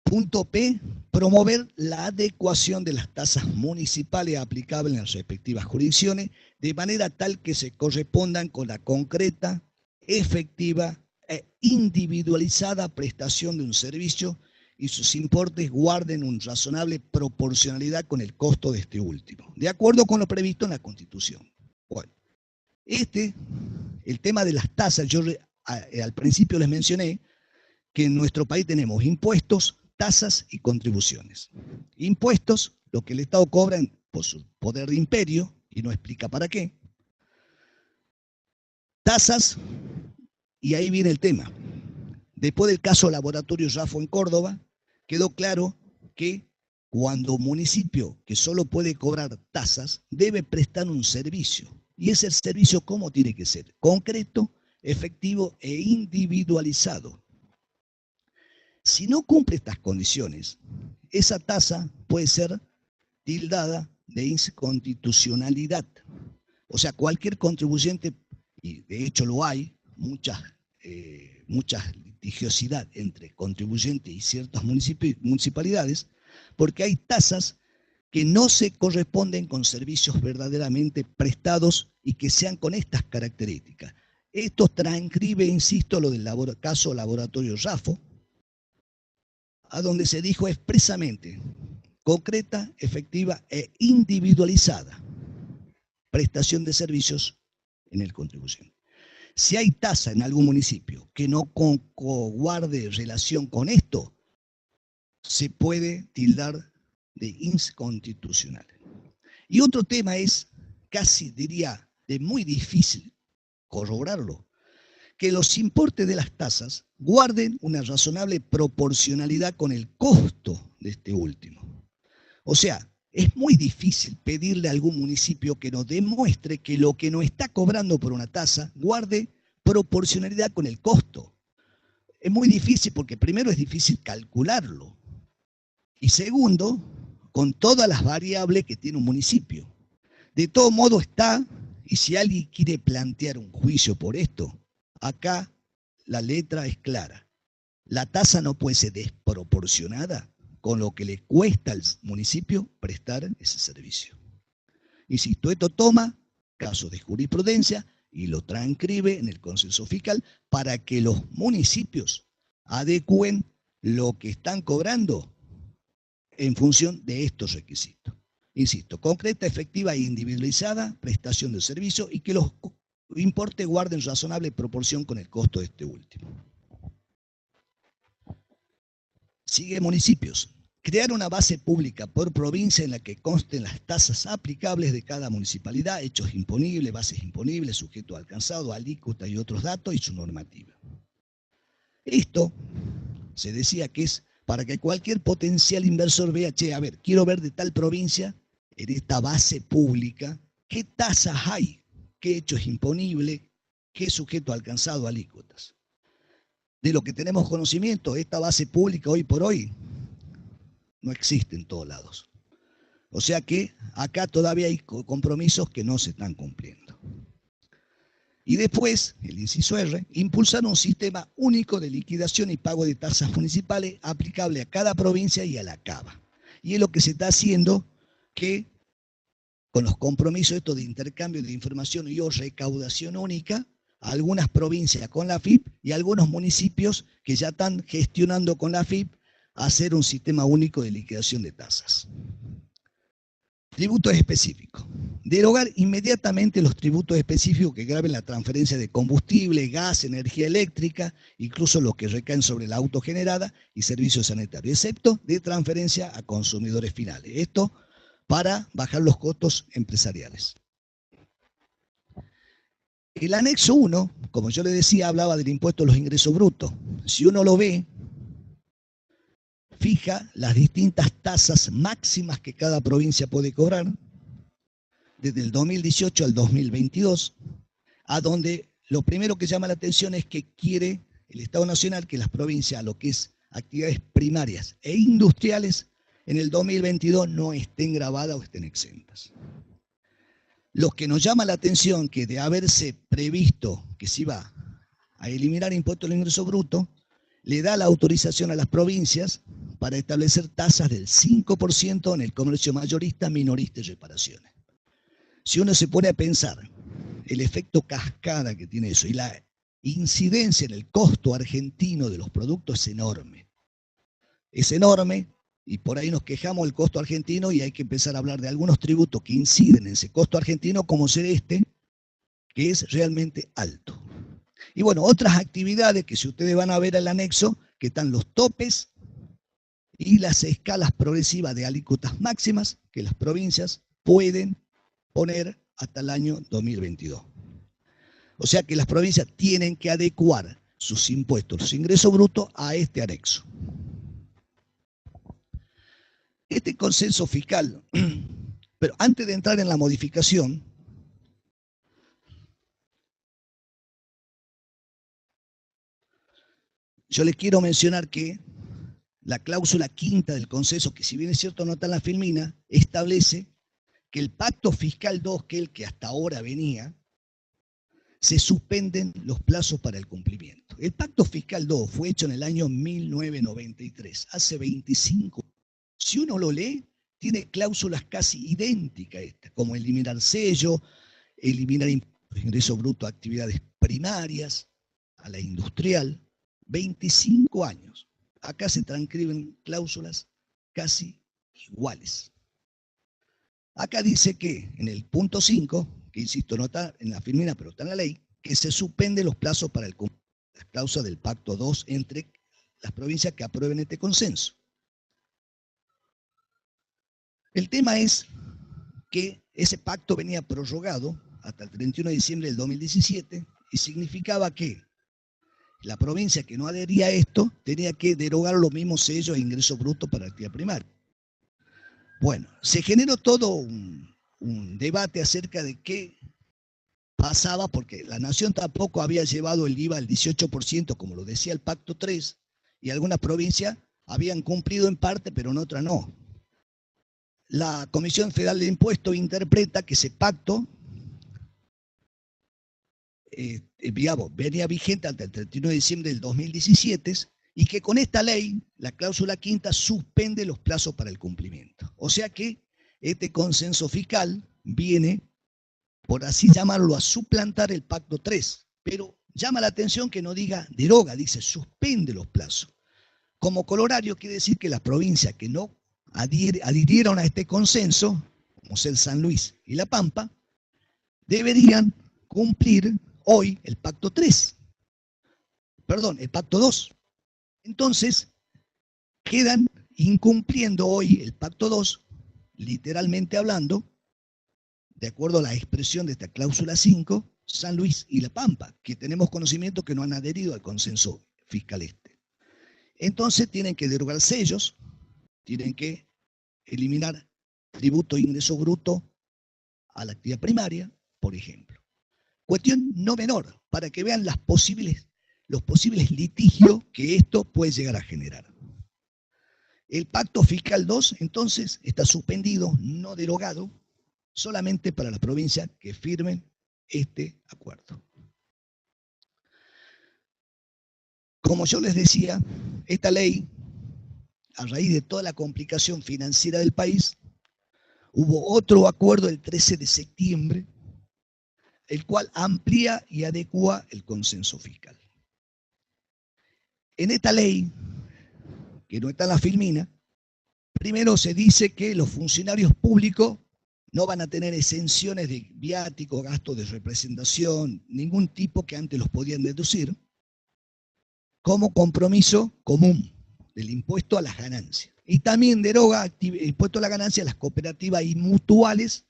Punto P, promover la adecuación de las tasas municipales aplicables en las respectivas jurisdicciones de manera tal que se correspondan con la concreta, efectiva e individualizada prestación de un servicio y sus importes guarden una razonable proporcionalidad con el costo de este último, de acuerdo con lo previsto en la Constitución. Bueno, el tema de las tasas, yo al principio les mencioné que en nuestro país tenemos impuestos, tasas y contribuciones. Impuestos, lo que el Estado cobra por su poder de imperio, y no explica para qué. Tasas, y ahí viene el tema. Después del caso Laboratorio Raffo en Córdoba, quedó claro que cuando un municipio que solo puede cobrar tasas, debe prestar un servicio. ¿Y ese servicio cómo tiene que ser? Concreto, efectivo e individualizado. Si no cumple estas condiciones, esa tasa puede ser tildada de inconstitucionalidad. O sea, cualquier contribuyente, y de hecho lo hay, mucha litigiosidad entre contribuyentes y ciertas municipalidades, porque hay tasas que no se corresponden con servicios verdaderamente prestados y que sean con estas características. Esto transcribe, insisto, lo del caso Laboratorio Raffo, a donde se dijo expresamente, concreta, efectiva e individualizada prestación de servicios en el contribuyente. Si hay tasa en algún municipio que no guarde relación con esto, se puede tildar de inconstitucional. Y otro tema es, casi diría, de muy difícil corroborarlo, que los importes de las tasas guarden una razonable proporcionalidad con el costo de este último. O sea, es muy difícil pedirle a algún municipio que nos demuestre que lo que nos está cobrando por una tasa guarde proporcionalidad con el costo. Es muy difícil porque primero es difícil calcularlo y segundo, con todas las variables que tiene un municipio. De todo modo está, y si alguien quiere plantear un juicio por esto, acá la letra es clara. La tasa no puede ser desproporcionada con lo que le cuesta al municipio prestar ese servicio. Insisto, esto toma casos de jurisprudencia y lo transcribe en el consenso fiscal para que los municipios adecúen lo que están cobrando en función de estos requisitos. Insisto, concreta, efectiva e individualizada prestación de servicio y que los importes guarden razonable proporción con el costo de este último. Sigue municipios. Crear una base pública por provincia en la que consten las tasas aplicables de cada municipalidad, hechos imponibles, bases imponibles, sujeto alcanzado, alícuota y otros datos y su normativa. Esto se decía que es para que cualquier potencial inversor vea, che, a ver, quiero ver de tal provincia, en esta base pública, qué tasas hay, qué hecho es imponible, qué sujeto alcanzado, alícuotas. De lo que tenemos conocimiento, esta base pública hoy por hoy no existe en todos lados. O sea que acá todavía hay compromisos que no se están cumpliendo. Y después, el inciso R, impulsar un sistema único de liquidación y pago de tasas municipales aplicable a cada provincia y a la CABA. Y es lo que se está haciendo que con los compromisos estos de intercambio de información y o recaudación única, algunas provincias con la FIP y algunos municipios que ya están gestionando con la FIP hacer un sistema único de liquidación de tasas. Tributos específicos. Derogar inmediatamente los tributos específicos que graven la transferencia de combustible, gas, energía eléctrica, incluso los que recaen sobre la autogenerada y servicios sanitarios, excepto de transferencia a consumidores finales. Esto para bajar los costos empresariales. El anexo 1, como yo le decía, hablaba del impuesto a los ingresos brutos. Si uno lo ve, fija las distintas tasas máximas que cada provincia puede cobrar desde el 2018 al 2022, a donde lo primero que llama la atención es que quiere el Estado Nacional que las provincias, a lo que es actividades primarias e industriales, en el 2022 no estén grabadas o estén exentas. Lo que nos llama la atención que de haberse previsto que se iba a eliminar impuesto al ingreso bruto, le da la autorización a las provincias para establecer tasas del 5% en el comercio mayorista, minorista y reparaciones. Si uno se pone a pensar el efecto cascada que tiene eso y la incidencia en el costo argentino de los productos es enorme. Es enorme y por ahí nos quejamos del costo argentino y hay que empezar a hablar de algunos tributos que inciden en ese costo argentino como ser este, que es realmente alto. Y bueno, otras actividades que si ustedes van a ver el anexo, que están los topes y las escalas progresivas de alícuotas máximas que las provincias pueden poner hasta el año 2022. O sea que las provincias tienen que adecuar sus impuestos, los ingresos brutos, a este anexo. Este consenso fiscal, pero antes de entrar en la modificación, yo les quiero mencionar que la cláusula quinta del consenso, que si bien es cierto no está en la filmina, establece que el pacto fiscal 2, que es el que hasta ahora venía, se suspenden los plazos para el cumplimiento. El pacto fiscal 2 fue hecho en el año 1993, hace 25 años. Si uno lo lee, tiene cláusulas casi idénticas a esta, como eliminar sello, eliminar ingreso bruto a actividades primarias, a la industrial. 25 años. Acá se transcriben cláusulas casi iguales. Acá dice que en el punto 5, que insisto no está en la filmina pero está en la ley, que se suspende los plazos para el cumplimiento de las cláusulas del pacto 2 entre las provincias que aprueben este consenso. El tema es que ese pacto venía prorrogado hasta el 31 de diciembre del 2017 y significaba que la provincia que no adhería a esto tenía que derogar los mismos sellos e ingresos brutos para la actividad primaria. Bueno, se generó todo un debate acerca de qué pasaba, porque la nación tampoco había llevado el IVA al 18%, como lo decía el Pacto 3, y algunas provincias habían cumplido en parte, pero en otras no. La Comisión Federal de Impuestos interpreta que ese pacto venía vigente hasta el 31 de diciembre del 2017 y que con esta ley, la cláusula quinta suspende los plazos para el cumplimiento. O sea que este consenso fiscal viene, por así llamarlo, a suplantar el pacto 3, pero llama la atención que no diga deroga, dice suspende los plazos. Como corolario quiere decir que las provincias que no adhirieron a este consenso, como ser San Luis y La Pampa, deberían cumplir hoy el pacto 3. Perdón, el pacto 2. Entonces, quedan incumpliendo hoy el pacto 2, literalmente hablando, de acuerdo a la expresión de esta cláusula 5, San Luis y La Pampa, que tenemos conocimiento que no han adherido al consenso fiscal este. Entonces tienen que derogar sellos, tienen que eliminar tributo e ingreso bruto a la actividad primaria, por ejemplo. Cuestión no menor, para que vean los posibles litigios que esto puede llegar a generar. El pacto fiscal 2, entonces, está suspendido, no derogado, solamente para las provincias que firmen este acuerdo. Como yo les decía, esta ley, a raíz de toda la complicación financiera del país, hubo otro acuerdo el 13 de septiembre, el cual amplía y adecua el consenso fiscal. En esta ley, que no está en la filmina, primero se dice que los funcionarios públicos no van a tener exenciones de viáticos, gastos de representación, ningún tipo que antes los podían deducir, como compromiso común del impuesto a las ganancias. Y también deroga el impuesto a la ganancia a las cooperativas y mutuales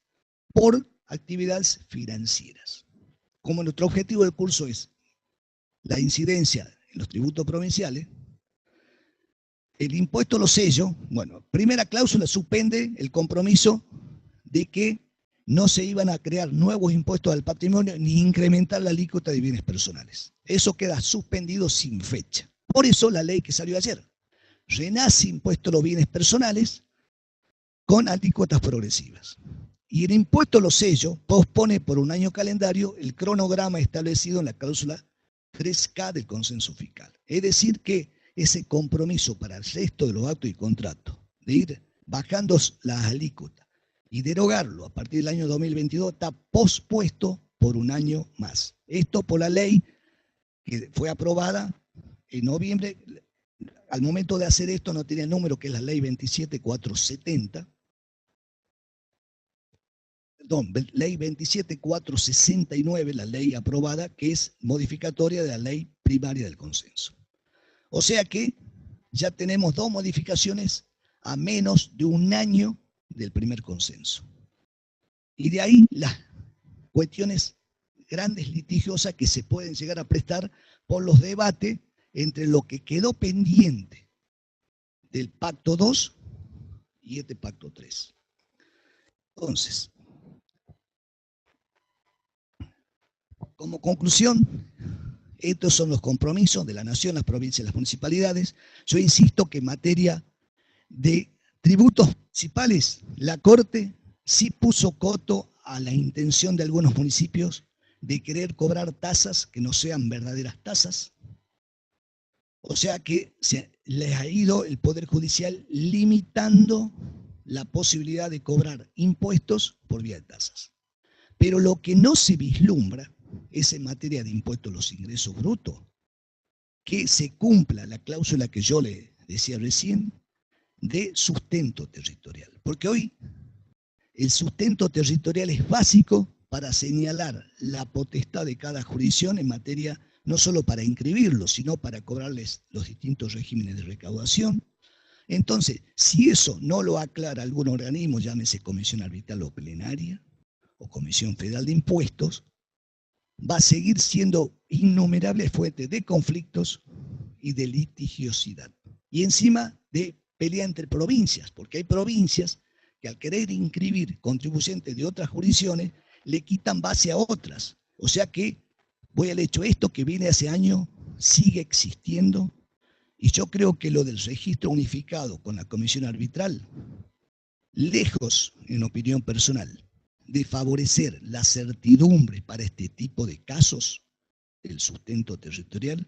por actividades financieras. Como nuestro objetivo del curso es la incidencia en los tributos provinciales, el impuesto a los sellos, bueno, primera cláusula suspende el compromiso de que no se iban a crear nuevos impuestos al patrimonio ni incrementar la alícuota de bienes personales. Eso queda suspendido sin fecha. Por eso la ley que salió ayer renace impuesto a los bienes personales con alícuotas progresivas. Y el impuesto a los sellos pospone por un año calendario el cronograma establecido en la cláusula 3K del consenso fiscal. Es decir que ese compromiso para el resto de los actos y contratos de ir bajando las alícuotas y derogarlo a partir del año 2022 está pospuesto por un año más. Esto por la ley que fue aprobada en noviembre. Al momento de hacer esto no tiene el número, que es la ley 27470. Perdón, ley 27469, la ley aprobada, que es modificatoria de la ley primaria del consenso. O sea que ya tenemos dos modificaciones a menos de un año del primer consenso. Y de ahí las cuestiones grandes litigiosas que se pueden llegar a prestar por los debates entre lo que quedó pendiente del pacto 2 y este pacto 3. Entonces, como conclusión, Estos son los compromisos de la nación, las provincias y las municipalidades. Yo insisto que en materia de tributos municipales, la Corte sí puso coto a la intención de algunos municipios de querer cobrar tasas que no sean verdaderas tasas. O sea que se les ha ido el Poder Judicial limitando la posibilidad de cobrar impuestos por vía de tasas. Pero lo que no se vislumbra es en materia de impuestos a los ingresos brutos, que se cumpla la cláusula que yo le decía recién de sustento territorial. Porque hoy el sustento territorial es básico para señalar la potestad de cada jurisdicción en materia, no solo para inscribirlos, sino para cobrarles los distintos regímenes de recaudación. Entonces, si eso no lo aclara algún organismo, llámese Comisión Arbitral o Plenaria, o Comisión Federal de Impuestos, va a seguir siendo innumerables fuentes de conflictos y de litigiosidad. Y encima de pelea entre provincias, porque hay provincias que al querer inscribir contribuyentes de otras jurisdicciones, le quitan base a otras. O sea que, voy al hecho, esto que viene hace años sigue existiendo, y yo creo que lo del registro unificado con la comisión arbitral, lejos, en opinión personal, de favorecer la certidumbre para este tipo de casos, el sustento territorial,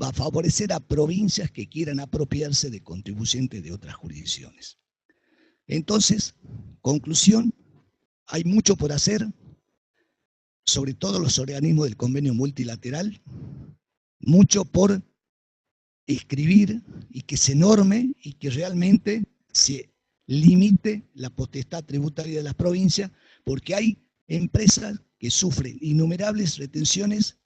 va a favorecer a provincias que quieran apropiarse de contribuyentes de otras jurisdicciones. Entonces, conclusión, hay mucho por hacer, sobre todo los organismos del convenio multilateral, mucho por escribir y que se norme y que realmente se limite la potestad tributaria de las provincias, porque hay empresas que sufren innumerables retenciones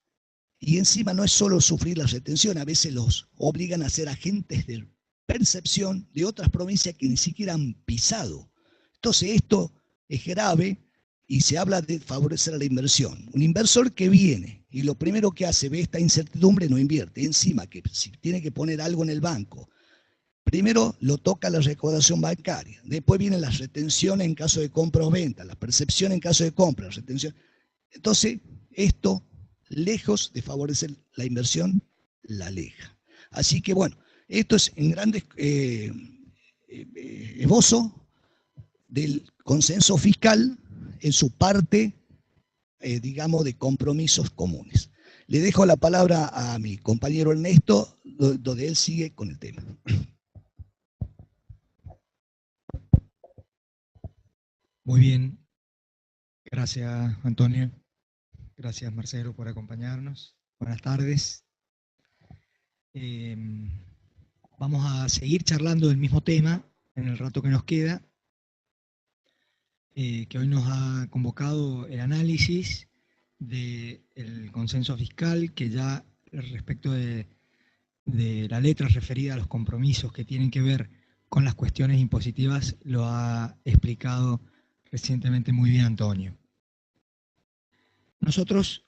y encima no es solo sufrir la retención, a veces los obligan a ser agentes de percepción de otras provincias que ni siquiera han pisado. Entonces esto es grave y se habla de favorecer a la inversión. Un inversor que viene y lo primero que hace, ve esta incertidumbre, no invierte. Encima que si tiene que poner algo en el banco, primero lo toca la recaudación bancaria, después vienen las retenciones en caso de compra o venta, la percepción en caso de compra, retención. Entonces, esto, lejos de favorecer la inversión, la aleja. Así que bueno, esto es en grandes esbozo del consenso fiscal en su parte, digamos, de compromisos comunes. Le dejo la palabra a mi compañero Ernesto, donde él sigue con el tema. Muy bien, gracias Antonio, gracias Marcelo por acompañarnos. Buenas tardes. Vamos a seguir charlando del mismo tema en el rato que nos queda, que hoy nos ha convocado el análisis del consenso fiscal, que ya respecto de la letra referida a los compromisos que tienen que ver con las cuestiones impositivas lo ha explicado recientemente muy bien Antonio. Nosotros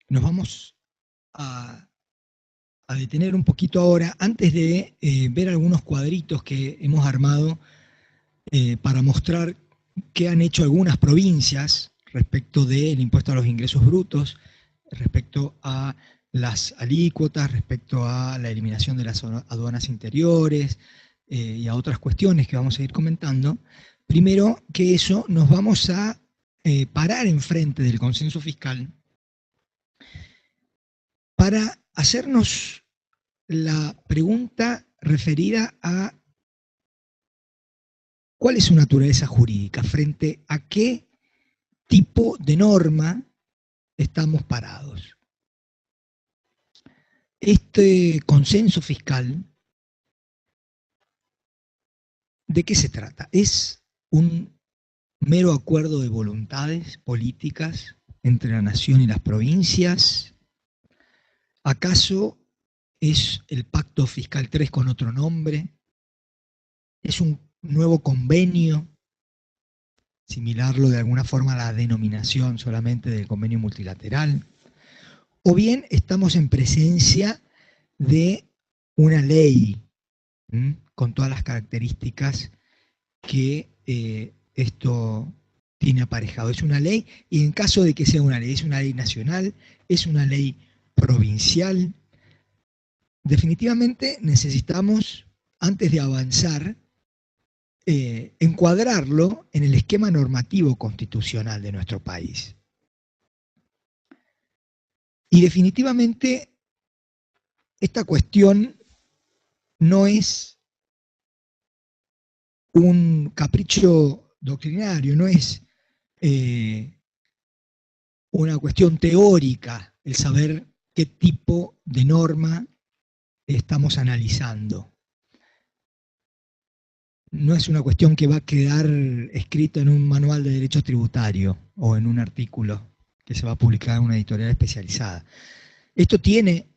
nos vamos a detener un poquito ahora, antes de ver algunos cuadritos que hemos armado para mostrar qué han hecho algunas provincias respecto del impuesto a los ingresos brutos, respecto a las alícuotas, respecto a la eliminación de las aduanas interiores y a otras cuestiones que vamos a ir comentando. Primero que eso, nos vamos a parar enfrente del consenso fiscal para hacernos la pregunta referida a cuál es su naturaleza jurídica, frente a qué tipo de norma estamos parados. Este consenso fiscal, ¿de qué se trata? ¿Es un mero acuerdo de voluntades políticas entre la nación y las provincias? ¿Acaso es el Pacto Fiscal 3 con otro nombre? ¿Es un nuevo convenio? Similarlo de alguna forma a la denominación solamente del convenio multilateral. O bien estamos en presencia de una ley con todas las características que esto tiene aparejado. Es una ley, y en caso de que sea una ley, es una ley nacional, es una ley provincial. Definitivamente necesitamos, antes de avanzar, encuadrarlo en el esquema normativo constitucional de nuestro país. Y definitivamente esta cuestión no es un capricho doctrinario, no es una cuestión teórica el saber qué tipo de norma estamos analizando. No es una cuestión que va a quedar escrita en un manual de derecho tributario o en un artículo que se va a publicar en una editorial especializada. Esto tiene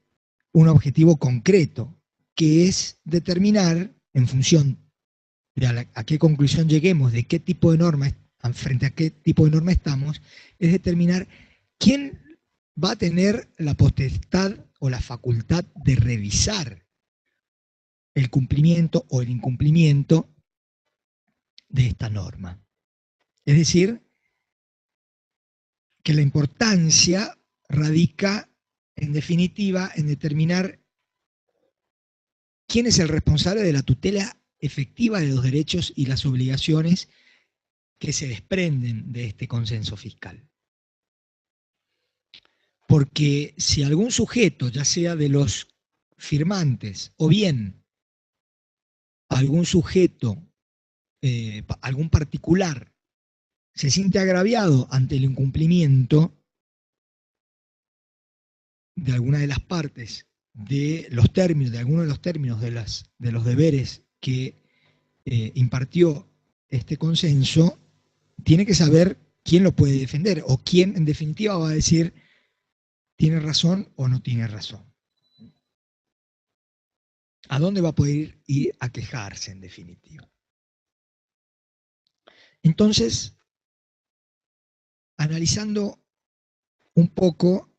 un objetivo concreto, que es determinar, en función de a qué conclusión lleguemos, de qué tipo de norma, frente a qué tipo de norma estamos, es determinar quién va a tener la potestad o la facultad de revisar el cumplimiento o el incumplimiento de esta norma. Es decir, que la importancia radica, en definitiva, en determinar quién es el responsable de la tutela efectiva de los derechos y las obligaciones que se desprenden de este consenso fiscal. Porque si algún sujeto, ya sea de los firmantes o bien algún sujeto, algún particular, se siente agraviado ante el incumplimiento de alguna de las partes de los términos, de alguno de los términos de los deberes que impartió este consenso, tiene que saber quién lo puede defender o quién en definitiva va a decir tiene razón o no tiene razón. ¿A dónde va a poder ir a quejarse en definitiva? Entonces, analizando un poco,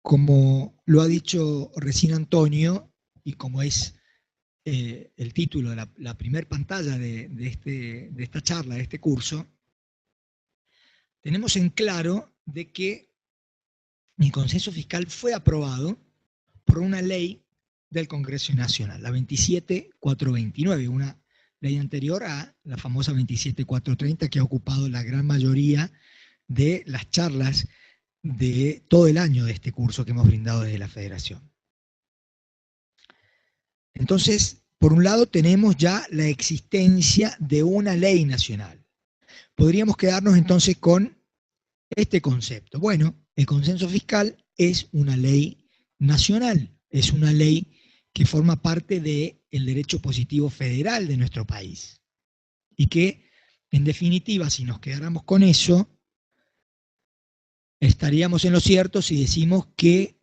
como lo ha dicho recién Antonio, y como es el título de la primer pantalla de esta charla, de este curso, tenemos en claro de que el consenso fiscal fue aprobado por una ley del Congreso Nacional, la 27429, una ley anterior a la famosa 27430 que ha ocupado la gran mayoría de las charlas de todo el año de este curso que hemos brindado desde la Federación. Entonces, por un lado tenemos ya la existencia de una ley nacional. Podríamos quedarnos entonces con este concepto. Bueno, el consenso fiscal es una ley nacional, es una ley que forma parte del derecho positivo federal de nuestro país. Y que, en definitiva, si nos quedáramos con eso, estaríamos en lo cierto si decimos que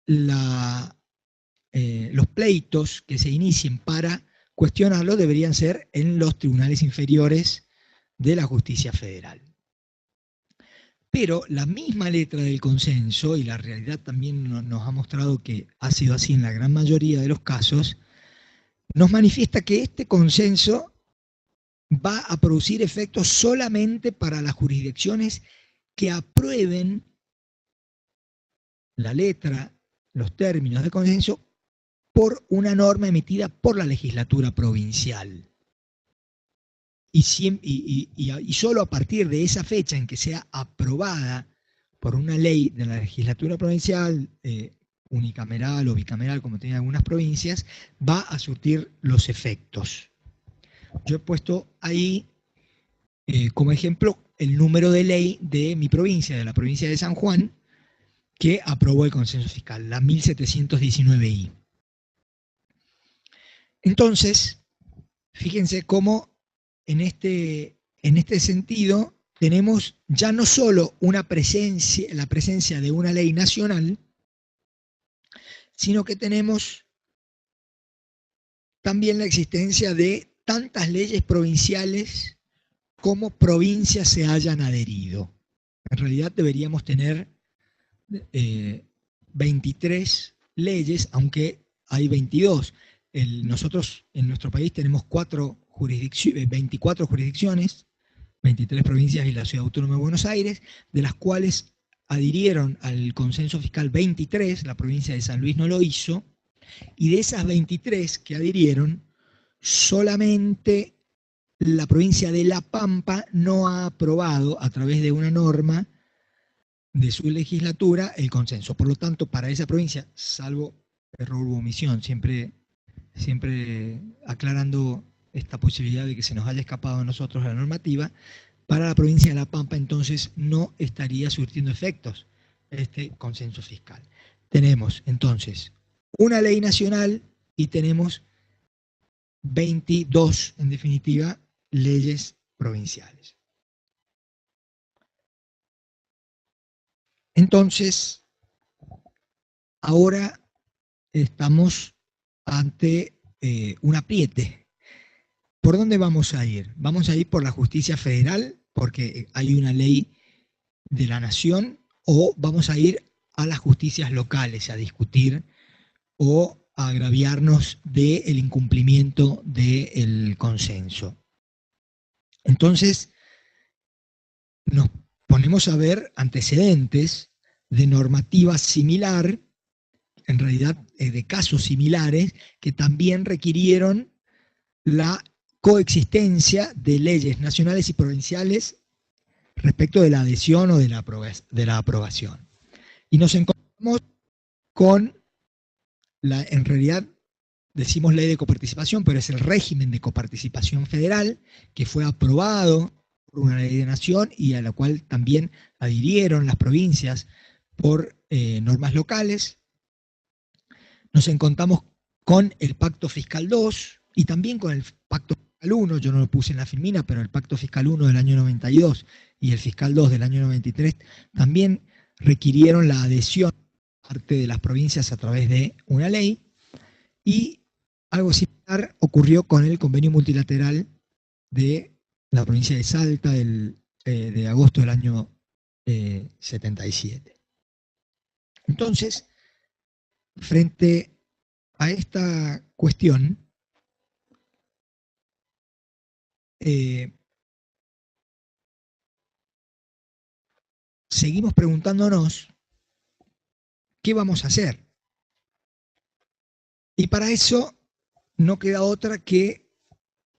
los pleitos que se inicien para cuestionarlo deberían ser en los tribunales inferiores de la justicia federal. Pero la misma letra del consenso, y la realidad también nos ha mostrado que ha sido así en la gran mayoría de los casos, nos manifiesta que este consenso va a producir efectos solamente para las jurisdicciones que aprueben la letra, los términos de consenso, por una norma emitida por la legislatura provincial. Y solo a partir de esa fecha en que sea aprobada por una ley de la legislatura provincial, unicameral o bicameral, como tienen algunas provincias, va a surtir los efectos. Yo he puesto ahí como ejemplo el número de ley de mi provincia, de la provincia de San Juan, que aprobó el consenso fiscal, la 1719I. Entonces, fíjense cómo en este sentido tenemos ya no solo la presencia de una ley nacional, sino que tenemos también la existencia de tantas leyes provinciales como provincias se hayan adherido. En realidad deberíamos tener 23 leyes, aunque hay 22. Nosotros en nuestro país tenemos 24 jurisdicciones, 23 provincias y la Ciudad Autónoma de Buenos Aires, de las cuales adhirieron al consenso fiscal 23, la provincia de San Luis no lo hizo, y de esas 23 que adhirieron, solamente la provincia de La Pampa no ha aprobado a través de una norma de su legislatura el consenso. Por lo tanto, para esa provincia, salvo error u omisión, siempre aclarando esta posibilidad de que se nos haya escapado a nosotros la normativa, para la provincia de La Pampa entonces no estaría surtiendo efectos este consenso fiscal. Tenemos entonces una ley nacional y tenemos 22, en definitiva, leyes provinciales. Entonces, ahora estamos ante un apriete. ¿Por dónde vamos a ir? Vamos a ir por la justicia federal, porque hay una ley de la nación, o vamos a ir a las justicias locales a discutir o a agraviarnos del incumplimiento del consenso. Entonces, nos ponemos a ver antecedentes de normativa similar, en realidad de casos similares, que también requirieron la coexistencia de leyes nacionales y provinciales respecto de la adhesión o de la aprobación. Y nos encontramos con en realidad decimos ley de coparticipación, pero es el régimen de coparticipación federal que fue aprobado por una ley de nación y a la cual también adhirieron las provincias por normas locales. Nos encontramos con el Pacto Fiscal 2 y también con el Pacto Fiscal 1, yo no lo puse en la filmina, pero el Pacto Fiscal 1 del año 92 y el Fiscal 2 del año 93 también requirieron la adhesión parte de las provincias a través de una ley, y algo similar ocurrió con el convenio multilateral de la provincia de Salta de agosto del año 77. Entonces, frente a esta cuestión, seguimos preguntándonos ¿qué vamos a hacer? Y para eso no queda otra que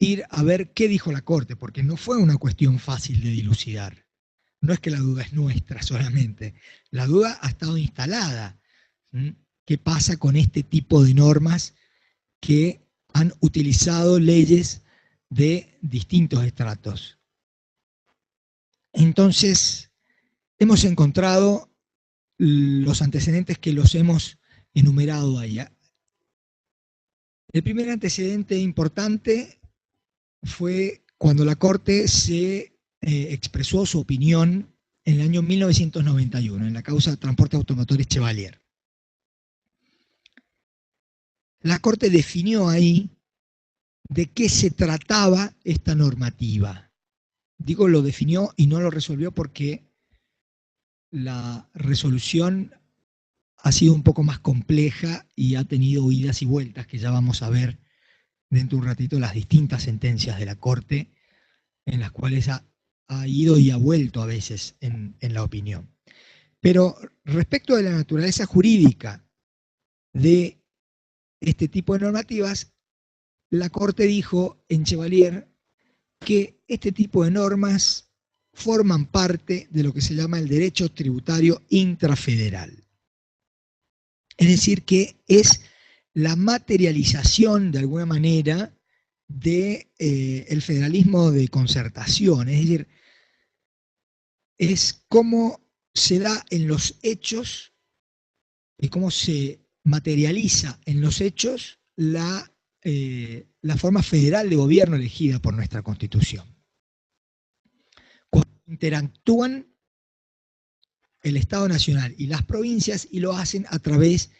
ir a ver qué dijo la Corte, porque no fue una cuestión fácil de dilucidar. No es que la duda es nuestra solamente, la duda ha estado instalada. ¿Qué pasa con este tipo de normas que han utilizado leyes de distintos estratos? Entonces, hemos encontrado los antecedentes que los hemos enumerado ahí. El primer antecedente importante fue cuando la Corte se expresó su opinión en el año 1991, en la causa de Transportes Automotores Chevalier. La Corte definió ahí de qué se trataba esta normativa. Digo, lo definió y no lo resolvió porque la resolución ha sido un poco más compleja y ha tenido idas y vueltas, que ya vamos a ver dentro de un ratito las distintas sentencias de la Corte, en las cuales ha ido y ha vuelto a veces en la opinión. Pero respecto de la naturaleza jurídica de este tipo de normativas, la Corte dijo en Chevalier que este tipo de normas forman parte de lo que se llama el derecho tributario intrafederal. Es decir, que es la materialización de alguna manera del federalismo de concertación, es decir, es cómo se da en los hechos y cómo se materializa en los hechos la forma federal de gobierno elegida por nuestra Constitución. Cuando interactúan el Estado Nacional y las provincias y lo hacen a través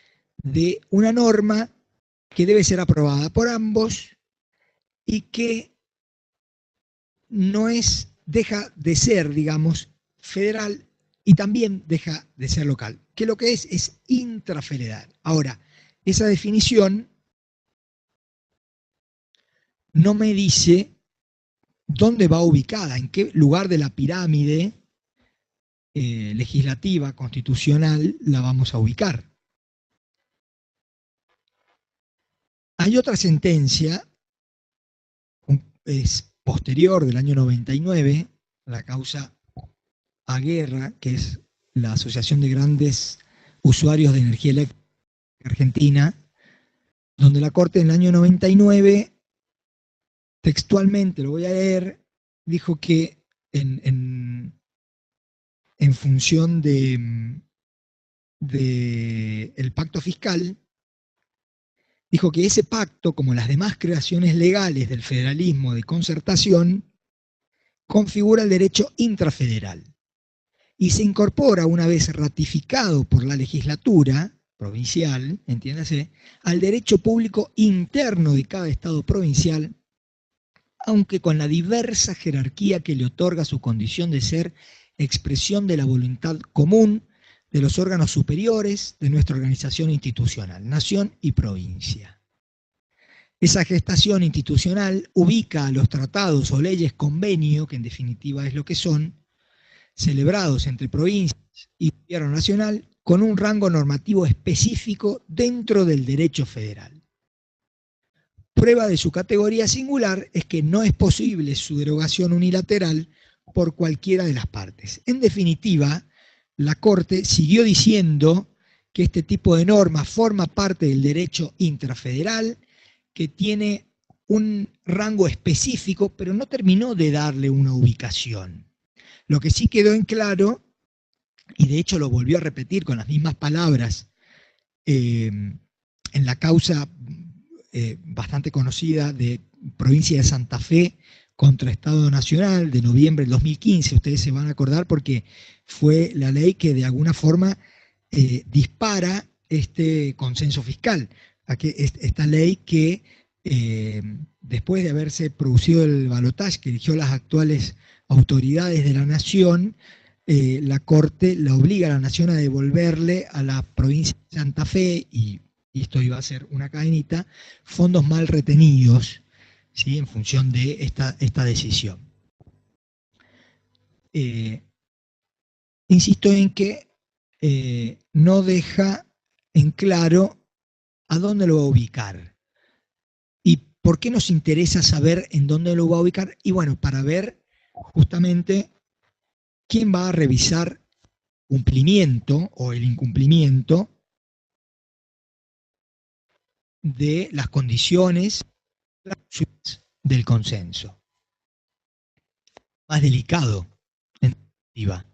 de una norma que debe ser aprobada por ambos y que no deja de ser, digamos, federal y también deja de ser local, que lo que es intrafederal. Ahora, esa definición no me dice ¿dónde va ubicada? ¿En qué lugar de la pirámide legislativa, constitucional, la vamos a ubicar? Hay otra sentencia, es posterior, del año 99, la causa Aguerra, que es la Asociación de Grandes Usuarios de Energía Eléctrica Argentina, donde la Corte en el año 99, textualmente, lo voy a leer, dijo que en función de el pacto fiscal, dijo que ese pacto, como las demás creaciones legales del federalismo de concertación, configura el derecho intrafederal y se incorpora, una vez ratificado por la legislatura provincial, entiéndase, al derecho público interno de cada estado provincial, aunque con la diversa jerarquía que le otorga su condición de ser expresión de la voluntad común de los órganos superiores de nuestra organización institucional, nación y provincia. Esa gestación institucional ubica a los tratados o leyes convenio, que en definitiva es lo que son, celebrados entre provincias y gobierno nacional, con un rango normativo específico dentro del derecho federal. Prueba de su categoría singular es que no es posible su derogación unilateral por cualquiera de las partes. En definitiva, la Corte siguió diciendo que este tipo de norma forma parte del derecho intrafederal, que tiene un rango específico, pero no terminó de darle una ubicación. Lo que sí quedó en claro, y de hecho lo volvió a repetir con las mismas palabras en la causa bastante conocida de provincia de Santa Fe contra Estado Nacional de noviembre del 2015, ustedes se van a acordar porque fue la ley que de alguna forma dispara este consenso fiscal, esta ley que después de haberse producido el balotaje que eligió las actuales autoridades de la nación, la Corte la obliga a la nación a devolverle a la provincia de Santa Fe, y esto iba a ser una cadenita, fondos mal retenidos, ¿sí?, en función de esta decisión. Insisto en que no deja en claro a dónde lo va a ubicar. ¿Y por qué nos interesa saber en dónde lo va a ubicar? Y bueno, para ver justamente quién va a revisar cumplimiento o el incumplimiento de las condiciones del consenso. Más delicado, en definitiva.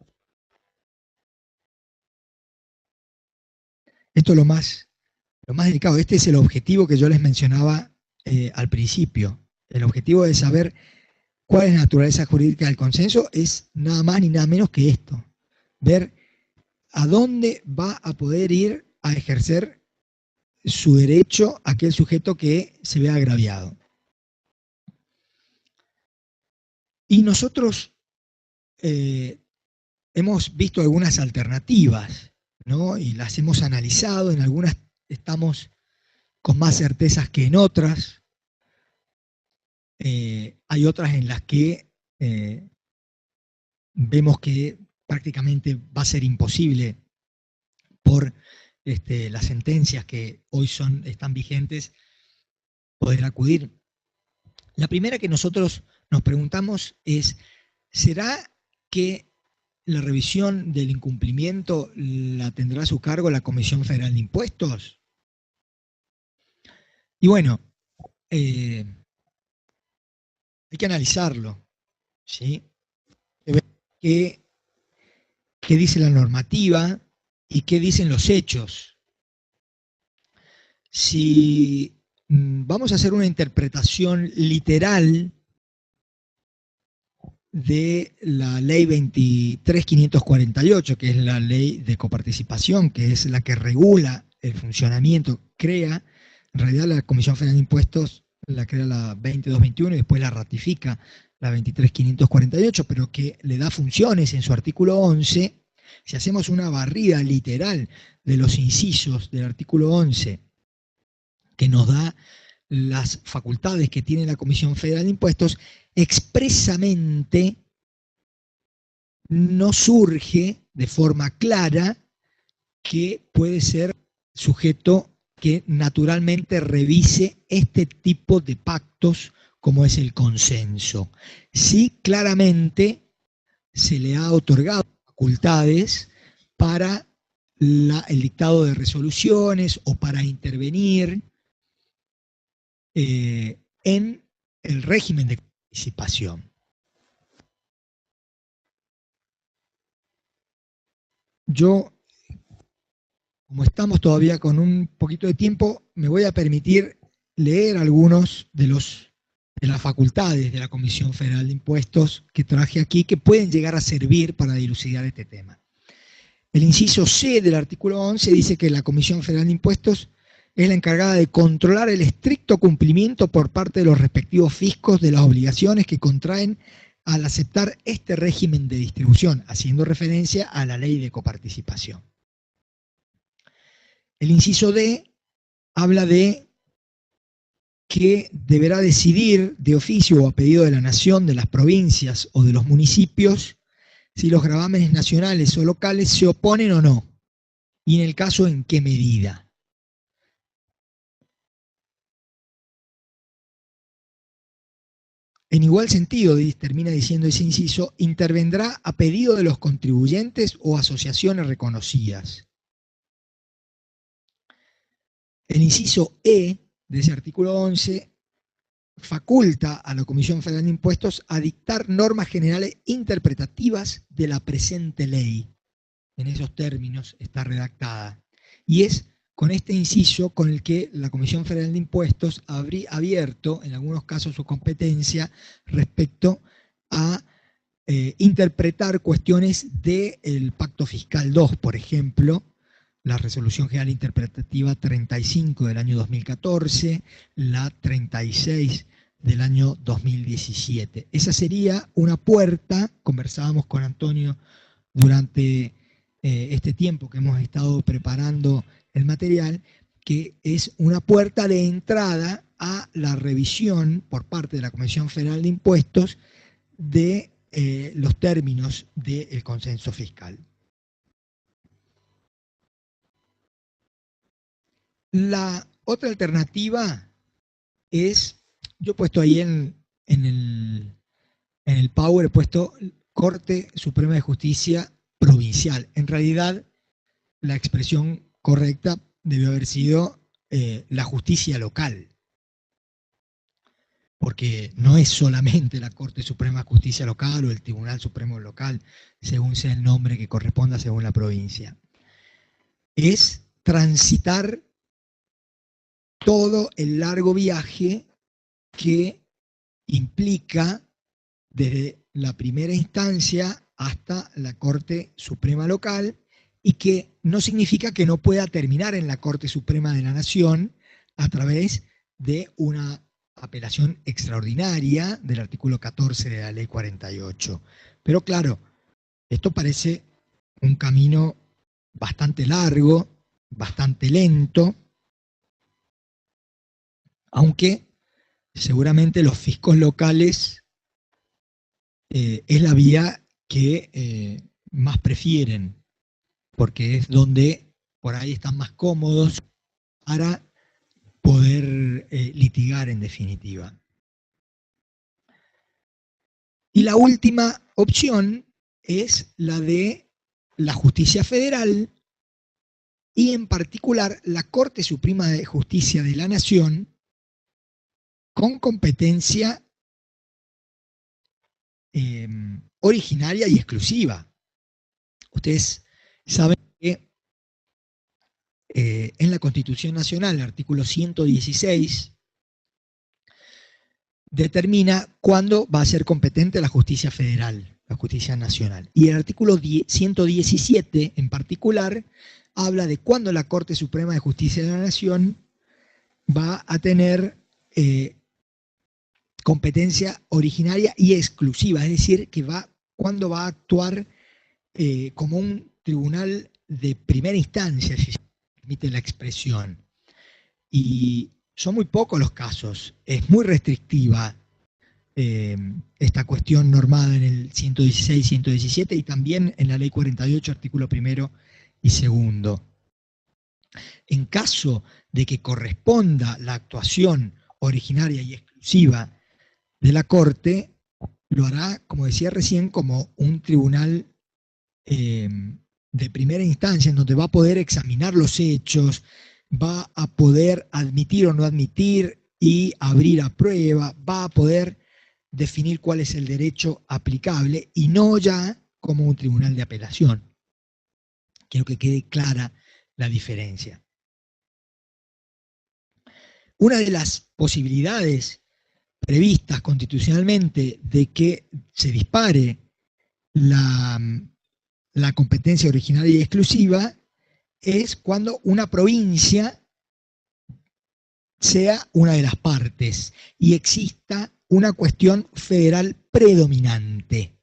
Esto es lo más delicado. Este es el objetivo que yo les mencionaba al principio. El objetivo de saber cuál es la naturaleza jurídica del consenso es nada más ni nada menos que esto. Ver a dónde va a poder ir a ejercer su derecho aquel sujeto que se vea agraviado. Y nosotros hemos visto algunas alternativas, ¿no? Y las hemos analizado, en algunas estamos con más certezas que en otras. Hay otras en las que vemos que prácticamente va a ser imposible por las sentencias que hoy están vigentes poder acudir. La primera que nosotros nos preguntamos es, ¿será que la revisión del incumplimiento la tendrá a su cargo la Comisión Federal de Impuestos? Y bueno, hay que analizarlo, ¿sí? ¿Qué dice la normativa y qué dicen los hechos? Si vamos a hacer una interpretación literal de la ley 23.548, que es la ley de coparticipación, que es la que regula el funcionamiento, en realidad la Comisión Federal de Impuestos la crea la 2221 y después la ratifica la 23.548, pero que le da funciones en su artículo 11. Si hacemos una barrida literal de los incisos del artículo 11, que nos da las facultades que tiene la Comisión Federal de Impuestos, expresamente no surge de forma clara que puede ser sujeto que naturalmente revise este tipo de pactos como es el consenso. Sí, claramente se le ha otorgado facultades para el dictado de resoluciones o para intervenir en el régimen de participación. Yo, como estamos todavía con un poquito de tiempo, me voy a permitir leer algunos de las facultades de la Comisión Federal de Impuestos que traje aquí, que pueden llegar a servir para dilucidar este tema. El inciso C del artículo 11 dice que la Comisión Federal de Impuestos es la encargada de controlar el estricto cumplimiento por parte de los respectivos fiscos de las obligaciones que contraen al aceptar este régimen de distribución, haciendo referencia a la ley de coparticipación. El inciso D habla de que deberá decidir de oficio o a pedido de la nación, de las provincias o de los municipios si los gravámenes nacionales o locales se oponen o no, y en el caso en qué medida. En igual sentido, termina diciendo ese inciso, intervendrá a pedido de los contribuyentes o asociaciones reconocidas. El inciso E de ese artículo 11 faculta a la Comisión Federal de Impuestos a dictar normas generales interpretativas de la presente ley. En esos términos está redactada. Y es con este inciso con el que la Comisión Federal de Impuestos habría abierto, en algunos casos, su competencia respecto a interpretar cuestiones del Pacto Fiscal 2, por ejemplo, la Resolución General Interpretativa 35 del año 2014, la 36 del año 2017. Esa sería una puerta, conversábamos con Antonio durante este tiempo que hemos estado preparando el material, que es una puerta de entrada a la revisión por parte de la Comisión Federal de Impuestos de los términos del consenso fiscal. La otra alternativa es, yo he puesto ahí en el Power, he puesto Corte Suprema de Justicia Provincial. En realidad, la expresión correcta debió haber sido la justicia local, porque no es solamente la Corte Suprema de Justicia Local o el Tribunal Supremo Local, según sea el nombre que corresponda según la provincia. Es transitar todo el largo viaje que implica desde la primera instancia hasta la Corte Suprema Local, y que no significa que no pueda terminar en la Corte Suprema de la Nación a través de una apelación extraordinaria del artículo 14 de la Ley 48. Pero claro, esto parece un camino bastante largo, bastante lento, aunque seguramente los fiscos locales es la vía que más prefieren, porque es donde por ahí están más cómodos para poder litigar en definitiva. Y la última opción es la de la justicia federal y en particular la Corte Suprema de Justicia de la Nación con competencia originaria y exclusiva. Ustedes saben que en la Constitución Nacional, el artículo 116, determina cuándo va a ser competente la justicia federal, la justicia nacional. Y el artículo 117, en particular, habla de cuándo la Corte Suprema de Justicia de la Nación va a tener competencia originaria y exclusiva, es decir, que cuándo va a actuar como un tribunal de primera instancia, si se permite la expresión. Y son muy pocos los casos, es muy restrictiva esta cuestión normada en el 116, 117 y también en la ley 48, artículo primero y segundo. En caso de que corresponda la actuación originaria y exclusiva de la Corte, lo hará, como decía recién, como un tribunal de primera instancia, en donde va a poder examinar los hechos, va a poder admitir o no admitir y abrir a prueba, va a poder definir cuál es el derecho aplicable y no ya como un tribunal de apelación. Quiero que quede clara la diferencia. Una de las posibilidades previstas constitucionalmente de que se dispare la competencia originaria y exclusiva es cuando una provincia sea una de las partes y exista una cuestión federal predominante.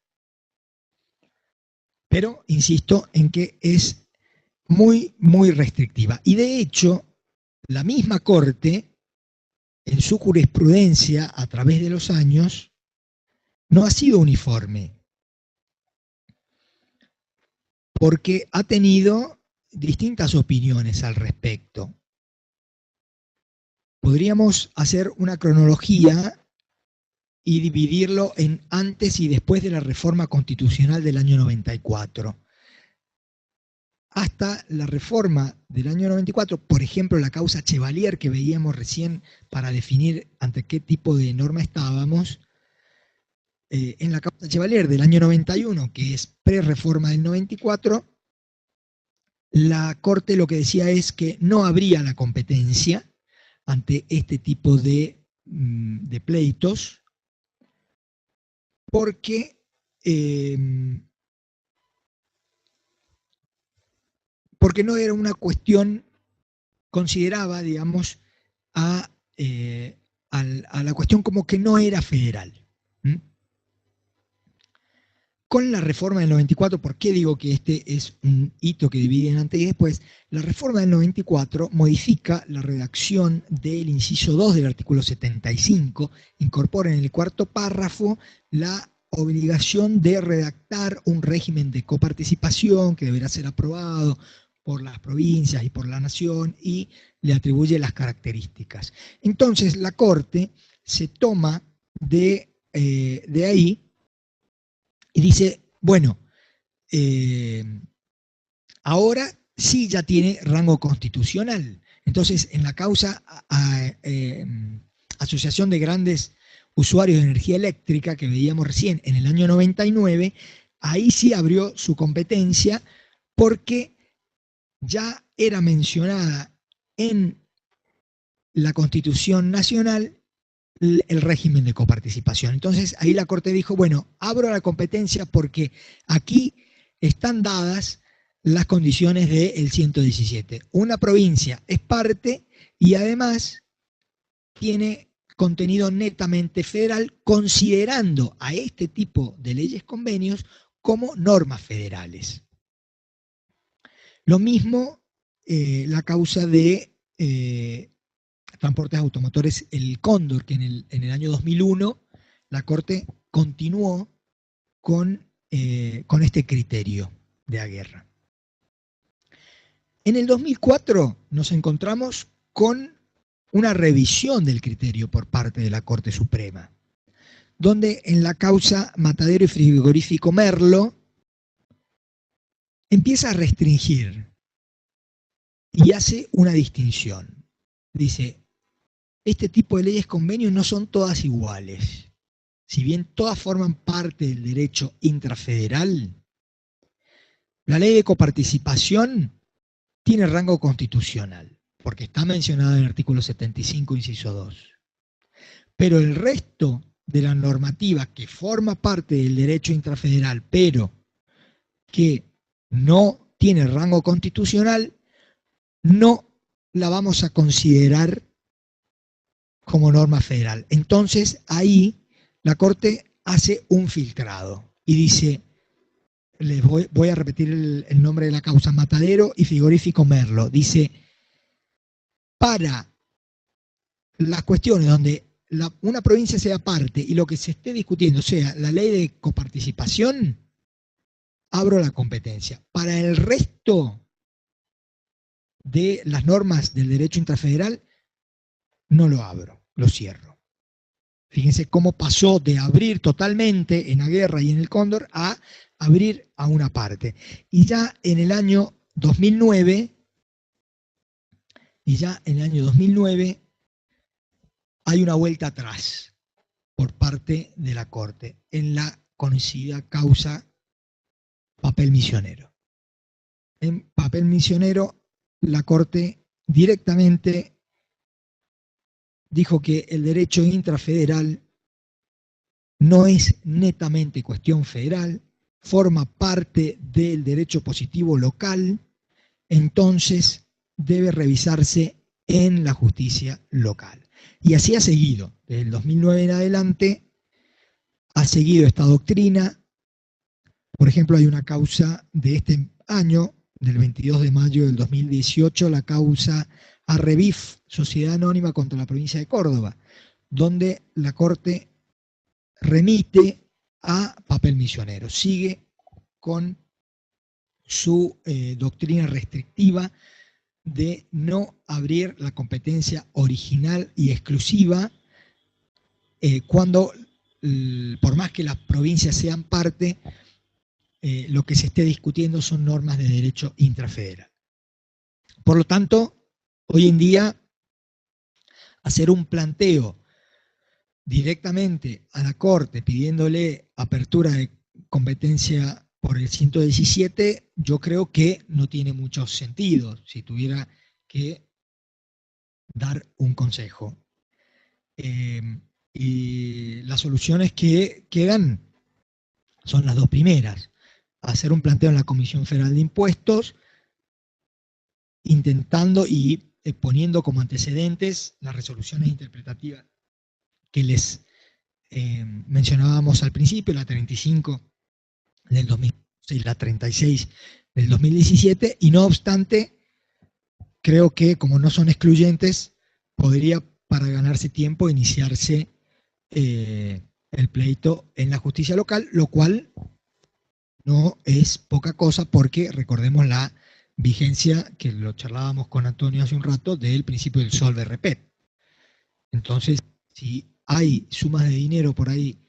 Pero insisto en que es muy, muy restrictiva. Y de hecho, la misma Corte, en su jurisprudencia a través de los años, no ha sido uniforme, porque ha tenido distintas opiniones al respecto. Podríamos hacer una cronología y dividirlo en antes y después de la reforma constitucional del año 94. Hasta la reforma del año 94, por ejemplo, la causa Chevalier que veíamos recién para definir ante qué tipo de norma estábamos, en la causa Chevalier del año 91, que es pre-reforma del 94, la Corte lo que decía es que no habría la competencia ante este tipo de pleitos, porque no era una cuestión, consideraba, digamos, a la cuestión como que no era federal. Con la reforma del 94, ¿por qué digo que este es un hito que divide en antes y después? La reforma del 94 modifica la redacción del inciso 2 del artículo 75, incorpora en el cuarto párrafo la obligación de redactar un régimen de coparticipación que deberá ser aprobado por las provincias y por la nación y le atribuye las características. Entonces la Corte se toma de ahí y dice, bueno, ahora sí ya tiene rango constitucional. Entonces, en la causa Asociación de Grandes Usuarios de Energía Eléctrica, que veíamos recién en el año 99, ahí sí abrió su competencia porque ya era mencionada en la Constitución Nacional el régimen de coparticipación. Entonces ahí la Corte dijo, bueno, abro la competencia porque aquí están dadas las condiciones del 117. Una provincia es parte y además tiene contenido netamente federal, considerando a este tipo de leyes convenios como normas federales. Lo mismo la causa de transportes automotores, el Cóndor, que en el año 2001 la Corte continuó con este criterio de Aguerra. En el 2004 nos encontramos con una revisión del criterio por parte de la Corte Suprema, donde en la causa Matadero y Frigorífico Merlo empieza a restringir y hace una distinción. Dice, este tipo de leyes convenios no son todas iguales. Si bien todas forman parte del derecho intrafederal, la ley de coparticipación tiene rango constitucional, porque está mencionada en el artículo 75, inciso 2. Pero el resto de la normativa que forma parte del derecho intrafederal, pero que no tiene rango constitucional, no la vamos a considerar como norma federal. Entonces ahí la Corte hace un filtrado y dice, les voy a repetir el nombre de la causa, Matadero y Frigorífico Merlo, dice, para las cuestiones donde una provincia sea parte y lo que se esté discutiendo sea la ley de coparticipación, abro la competencia. Para el resto de las normas del derecho intrafederal, no lo abro, lo cierro. Fíjense cómo pasó de abrir totalmente en la guerra y en el Cóndor a abrir a una parte. Y ya en el año 2009, hay una vuelta atrás por parte de la Corte en la conocida causa papel misionero. En papel misionero, la Corte directamente dijo que el derecho intrafederal no es netamente cuestión federal, forma parte del derecho positivo local, entonces debe revisarse en la justicia local. Y así ha seguido, desde el 2009 en adelante, ha seguido esta doctrina. Por ejemplo, hay una causa de este año, del 22 de mayo del 2018, la causa Arrevif, Sociedad Anónima contra la provincia de Córdoba, donde la Corte remite a papel misionero, sigue con su doctrina restrictiva de no abrir la competencia original y exclusiva cuando, por más que las provincias sean parte, lo que se esté discutiendo son normas de derecho intrafederal. Por lo tanto, hoy en día, hacer un planteo directamente a la Corte pidiéndole apertura de competencia por el 117, yo creo que no tiene mucho sentido si tuviera que dar un consejo. Y las soluciones que quedan son las dos primeras. Hacer un planteo en la Comisión Federal de Impuestos, intentando y poniendo como antecedentes las resoluciones interpretativas que les mencionábamos al principio, la 35 del 2006 y la 36 del 2017, y no obstante, creo que como no son excluyentes, podría, para ganarse tiempo, iniciarse el pleito en la justicia local, lo cual no es poca cosa porque recordemos la vigencia, que lo charlábamos con Antonio hace un rato, del principio del solve repet. Entonces, si hay sumas de dinero por ahí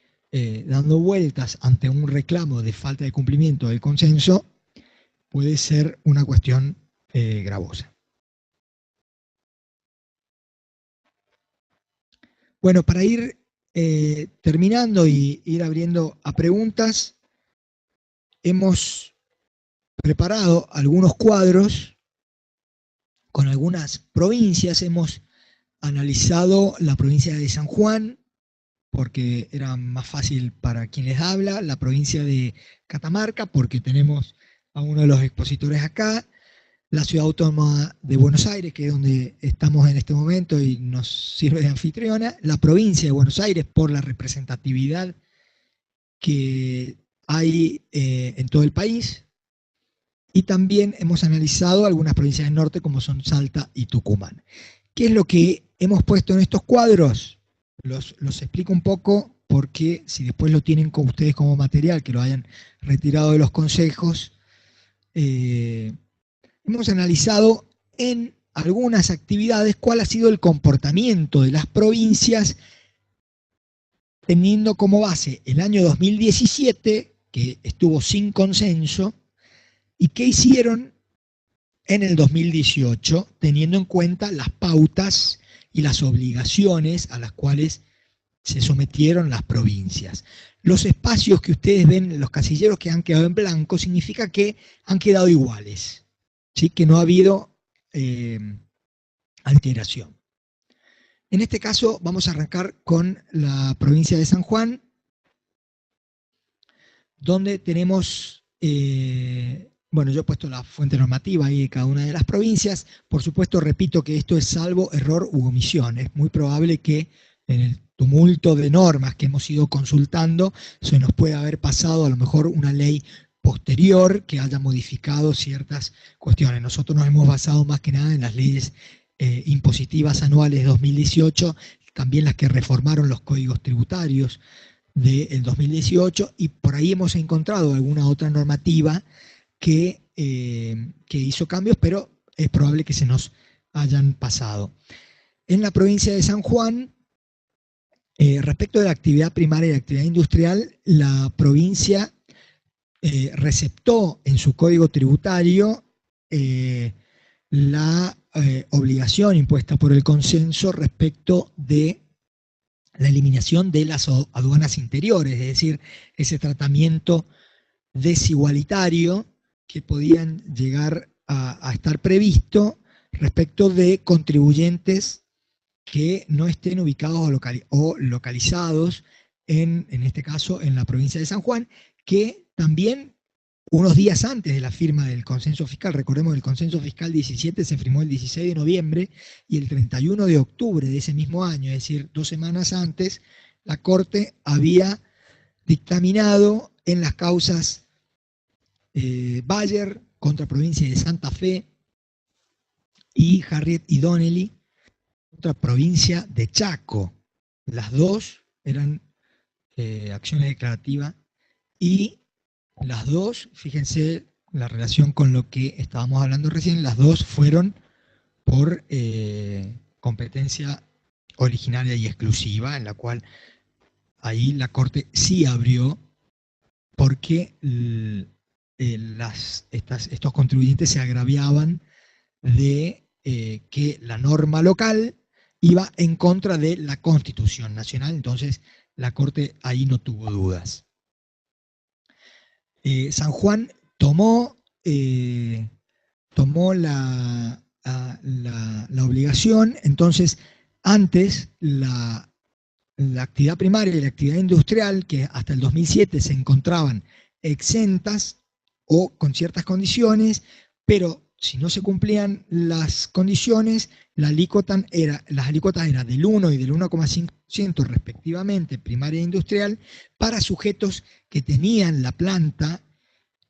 dando vueltas ante un reclamo de falta de cumplimiento del consenso, puede ser una cuestión gravosa. Bueno, para ir terminando y ir abriendo a preguntas, hemos preparado algunos cuadros con algunas provincias. Hemos analizado la provincia de San Juan, porque era más fácil para quien les habla, la provincia de Catamarca, porque tenemos a uno de los expositores acá, la ciudad autónoma de Buenos Aires, que es donde estamos en este momento y nos sirve de anfitriona, la provincia de Buenos Aires por la representatividad que hay en todo el país, y también hemos analizado algunas provincias del norte como son Salta y Tucumán. ¿Qué es lo que hemos puesto en estos cuadros? Los explico un poco, porque si después lo tienen con ustedes como material, que lo hayan retirado de los consejos, hemos analizado en algunas actividades cuál ha sido el comportamiento de las provincias, teniendo como base el año 2017, que estuvo sin consenso, y qué hicieron en el 2018, teniendo en cuenta las pautas y las obligaciones a las cuales se sometieron las provincias. Los espacios que ustedes ven, los casilleros que han quedado en blanco, significa que han quedado iguales, ¿sí? Que no ha habido alteración. En este caso vamos a arrancar con la provincia de San Juan, donde tenemos, bueno, yo he puesto la fuente normativa ahí de cada una de las provincias. Por supuesto, repito que esto es salvo error u omisión. Es muy probable que en el tumulto de normas que hemos ido consultando se nos puede haber pasado a lo mejor una ley posterior que haya modificado ciertas cuestiones. Nosotros nos hemos basado más que nada en las leyes impositivas anuales 2018, también las que reformaron los códigos tributarios del 2018, y por ahí hemos encontrado alguna otra normativa que hizo cambios, pero es probable que se nos hayan pasado. En la provincia de San Juan, respecto de la actividad primaria y la actividad industrial, la provincia receptó en su código tributario la obligación impuesta por el consenso respecto de la eliminación de las aduanas interiores, es decir, ese tratamiento desigualitario que podían llegar a estar previsto respecto de contribuyentes que no estén ubicados o localizados en este caso en la provincia de San Juan, que también unos días antes de la firma del consenso fiscal, recordemos que el consenso fiscal 17 se firmó el 16 de noviembre y el 31 de octubre de ese mismo año, es decir, 2 semanas antes, la Corte había dictaminado en las causas Bayer contra provincia de Santa Fe y Harriet y Donnelly contra provincia de Chaco. Las dos eran acciones declarativas y las dos, fíjense la relación con lo que estábamos hablando recién, las dos fueron por competencia originaria y exclusiva, en la cual ahí la Corte sí abrió porque estos contribuyentes se agraviaban de que la norma local iba en contra de la Constitución Nacional, entonces la Corte ahí no tuvo dudas. San Juan tomó la obligación, entonces antes la actividad primaria y la actividad industrial, que hasta el 2007 se encontraban exentas o con ciertas condiciones, pero si no se cumplían las condiciones, las alícuotas eran del 1 y del 1,5% respectivamente, primaria e industrial, para sujetos que tenían la planta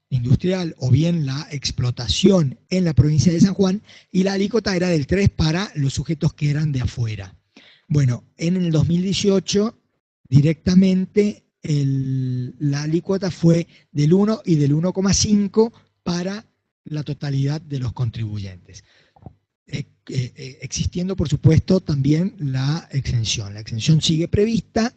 industrial o bien la explotación en la provincia de San Juan, y la alícuota era del 3 para los sujetos que eran de afuera. Bueno, en el 2018 directamente la alícuota fue del 1 y del 1,5 para la totalidad de los contribuyentes. Existiendo, por supuesto, también la exención. La exención sigue prevista,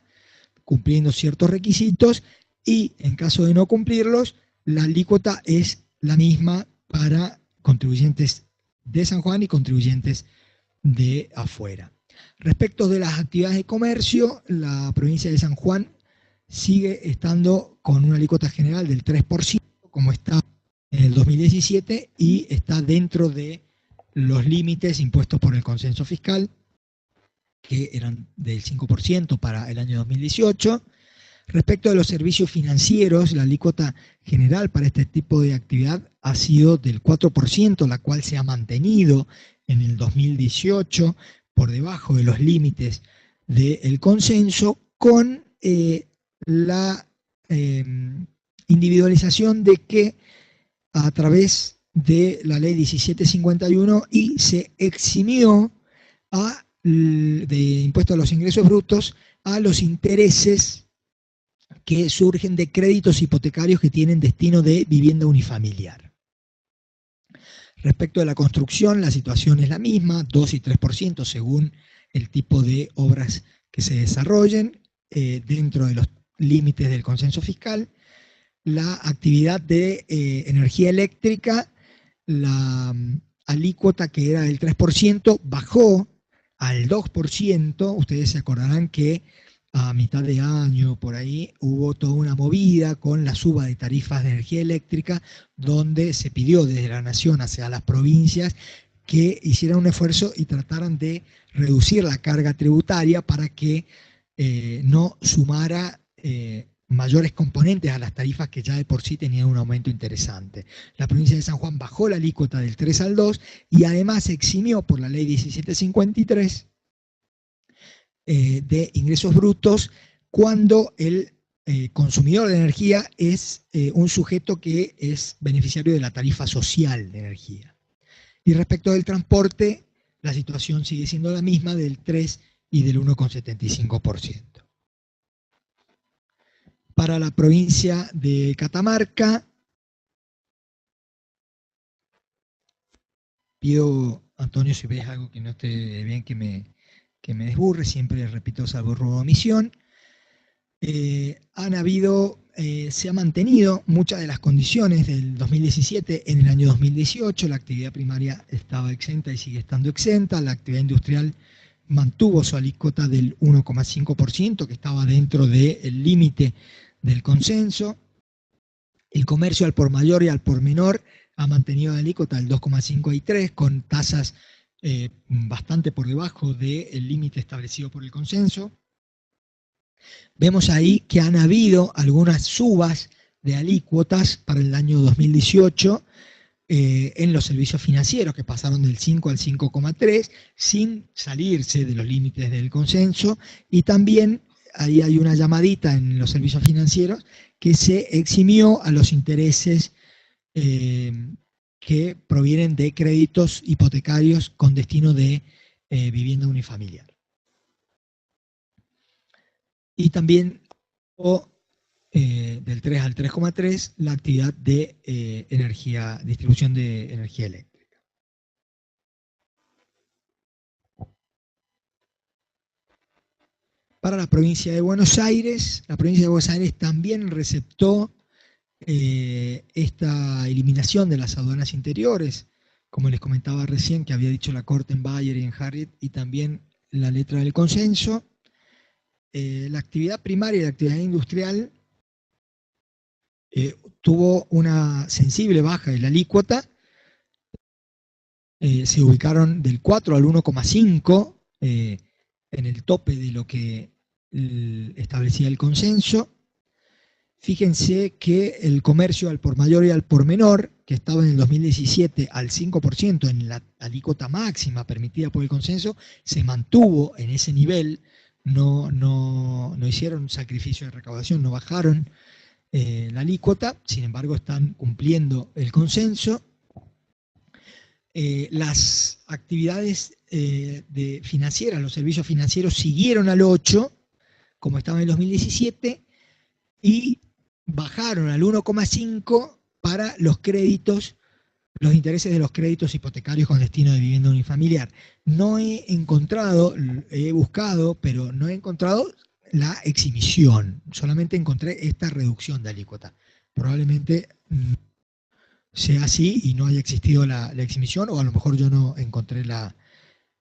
cumpliendo ciertos requisitos, y en caso de no cumplirlos, la alícuota es la misma para contribuyentes de San Juan y contribuyentes de afuera. Respecto de las actividades de comercio, la provincia de San Juan sigue estando con una alícuota general del 3%, como está en el 2017, y está dentro de los límites impuestos por el consenso fiscal, que eran del 5% para el año 2018. Respecto de los servicios financieros, la alícuota general para este tipo de actividad ha sido del 4%, la cual se ha mantenido en el 2018 por debajo de los límites del consenso, con la individualización de que a través de la ley 1751 y se eximió de impuesto a los ingresos brutos a los intereses que surgen de créditos hipotecarios que tienen destino de vivienda unifamiliar. Respecto de la construcción, la situación es la misma, 2 y 3% según el tipo de obras que se desarrollen, dentro de los límites del consenso fiscal. La actividad de energía eléctrica, la alícuota que era del 3% bajó al 2%. Ustedes se acordarán que a mitad de año, por ahí, hubo toda una movida con la suba de tarifas de energía eléctrica, donde se pidió desde la Nación hacia las provincias que hicieran un esfuerzo y trataran de reducir la carga tributaria para que no sumara mayores componentes a las tarifas que ya de por sí tenían un aumento interesante. La provincia de San Juan bajó la alícuota del 3 al 2 y además se eximió por la ley 1753 de ingresos brutos cuando el consumidor de energía es un sujeto que es beneficiario de la tarifa social de energía. Y respecto del transporte, la situación sigue siendo la misma del 3 y del 1,75%. Para la provincia de Catamarca, pido, Antonio, si ves algo que no esté bien, que me desburre, siempre repito, salvo error o omisión. Se ha mantenido muchas de las condiciones del 2017 en el año 2018. La actividad primaria estaba exenta y sigue estando exenta. La actividad industrial mantuvo su alícuota del 1,5%, que estaba dentro del límite del consenso. El comercio al por mayor y al por menor ha mantenido la alícuota del 2,5 y 3, con tasas bastante por debajo del límite establecido por el consenso. Vemos ahí que han habido algunas subas de alícuotas para el año 2018 en los servicios financieros, que pasaron del 5 al 5,3 sin salirse de los límites del consenso, y también ahí hay una llamadita en los servicios financieros que se eximió a los intereses que provienen de créditos hipotecarios con destino de vivienda unifamiliar. Y también del 3 al 3,3 la actividad de distribución de energía eléctrica. Para la provincia de Buenos Aires también receptó esta eliminación de las aduanas interiores, como les comentaba recién, que había dicho la Corte en Bayer y en Harriet, y también la letra del consenso. La actividad primaria y la actividad industrial tuvo una sensible baja de la alícuota, se ubicaron del 4 al 1,5 en el tope de lo que establecía el consenso. Fíjense que el comercio al por mayor y al por menor, que estaba en el 2017 al 5% en la alícuota máxima permitida por el consenso, se mantuvo en ese nivel. No hicieron sacrificio de recaudación, no bajaron la alícuota, sin embargo están cumpliendo el consenso. Las actividades financieras, los servicios financieros siguieron al 8, como estaba en el 2017, y bajaron al 1,5 para los créditos, los intereses de los créditos hipotecarios con destino de vivienda unifamiliar. No he encontrado, he buscado, pero no he encontrado la exhibición. Solamente encontré esta reducción de alícuota. Probablemente sea así y no haya existido la exhibición, o a lo mejor yo no encontré la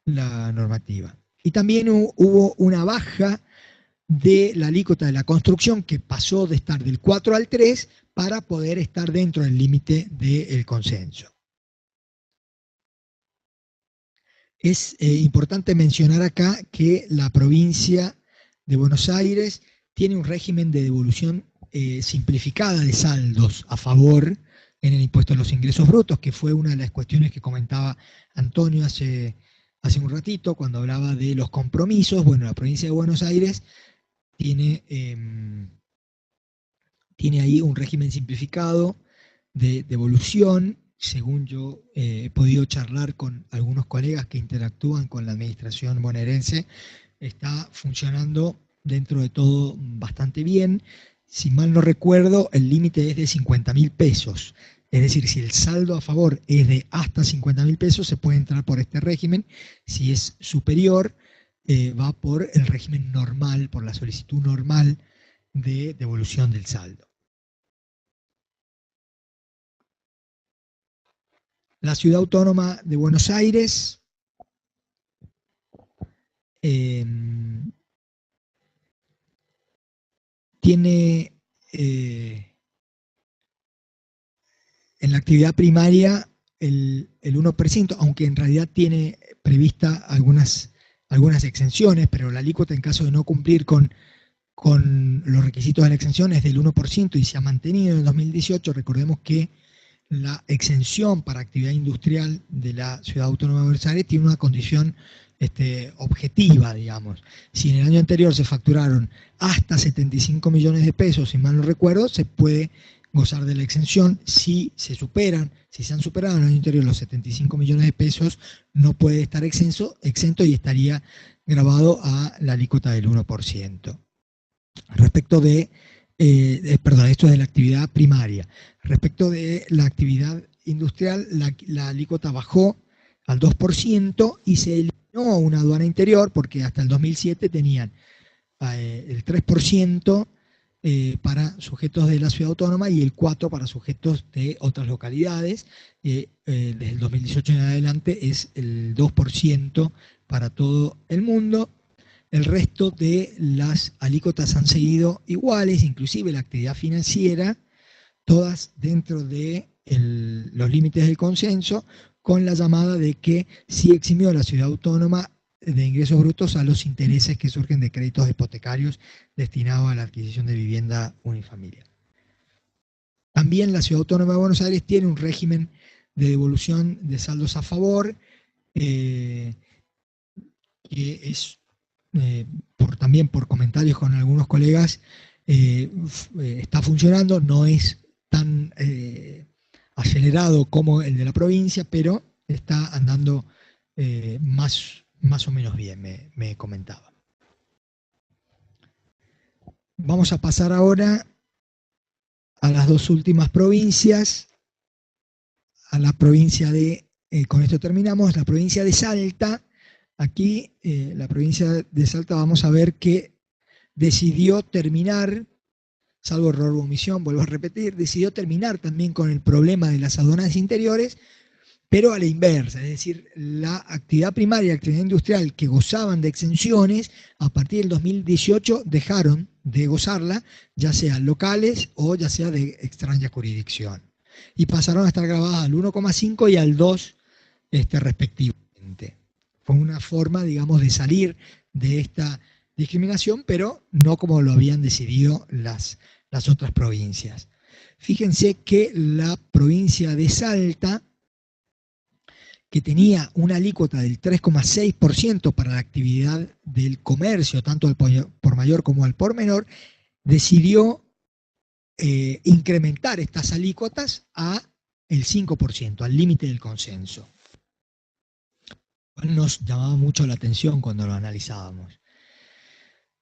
normativa. Y también hubo una baja de la alícuota de la construcción, que pasó de estar del 4 al 3 para poder estar dentro del límite del consenso. Es importante mencionar acá que la provincia de Buenos Aires tiene un régimen de devolución simplificada de saldos a favor en el impuesto a los ingresos brutos, que fue una de las cuestiones que comentaba Antonio hace un ratito cuando hablaba de los compromisos. Bueno, la provincia de Buenos Aires tiene ahí un régimen simplificado de devolución. Según yo he podido charlar con algunos colegas que interactúan con la administración bonaerense, está funcionando dentro de todo bastante bien. Si mal no recuerdo, el límite es de 50.000 pesos. Es decir, si el saldo a favor es de hasta 50.000 pesos, se puede entrar por este régimen. Si es superior, va por el régimen normal, por la solicitud normal de devolución del saldo. La Ciudad Autónoma de Buenos Aires tiene en la actividad primaria el 1%, aunque en realidad tiene prevista algunas exenciones, pero la alícuota en caso de no cumplir con los requisitos de la exención es del 1% y se ha mantenido en el 2018. Recordemos que la exención para actividad industrial de la Ciudad Autónoma de Buenos Aires tiene una condición objetiva, digamos. Si en el año anterior se facturaron hasta 75 millones de pesos, si mal no recuerdo, se puede gozar de la exención. Si se han superado en el año anterior los 75 millones de pesos, no puede estar exento y estaría grabado a la alícuota del 1%. Respecto de, esto es de la actividad primaria. Respecto de la actividad industrial, la alícuota bajó al 2% y se eliminó una aduana interior, porque hasta el 2007 tenían el 3% para sujetos de la ciudad autónoma y el 4% para sujetos de otras localidades. Desde el 2018 en adelante es el 2% para todo el mundo. El resto de las alícuotas han seguido iguales, inclusive la actividad financiera, todas dentro de los límites del consenso, con la llamada de que sí eximió a la ciudad autónoma de ingresos brutos a los intereses que surgen de créditos hipotecarios destinados a la adquisición de vivienda unifamiliar. También la Ciudad Autónoma de Buenos Aires tiene un régimen de devolución de saldos a favor, que es, también por comentarios con algunos colegas, está funcionando, no es tan acelerado como el de la provincia, pero está andando más o menos bien, me comentaba. Vamos a pasar ahora a las dos últimas provincias, a la provincia de, con esto terminamos, la provincia de Salta. Aquí, la provincia de Salta, vamos a ver que decidió terminar, salvo error u omisión, vuelvo a repetir, decidió terminar también con el problema de las aduanas interiores, pero a la inversa, es decir, la actividad primaria y la actividad industrial que gozaban de exenciones, a partir del 2018 dejaron de gozarla, ya sea locales o ya sea de extraña jurisdicción, y pasaron a estar grabadas al 1,5 y al 2 respectivamente. Fue una forma, digamos, de salir de esta discriminación, pero no como lo habían decidido las otras provincias. Fíjense que la provincia de Salta, que tenía una alícuota del 3,6% para la actividad del comercio, tanto al por mayor como al por menor, decidió incrementar estas alícuotas a el 5%, al límite del consenso. Nos llamaba mucho la atención cuando lo analizábamos.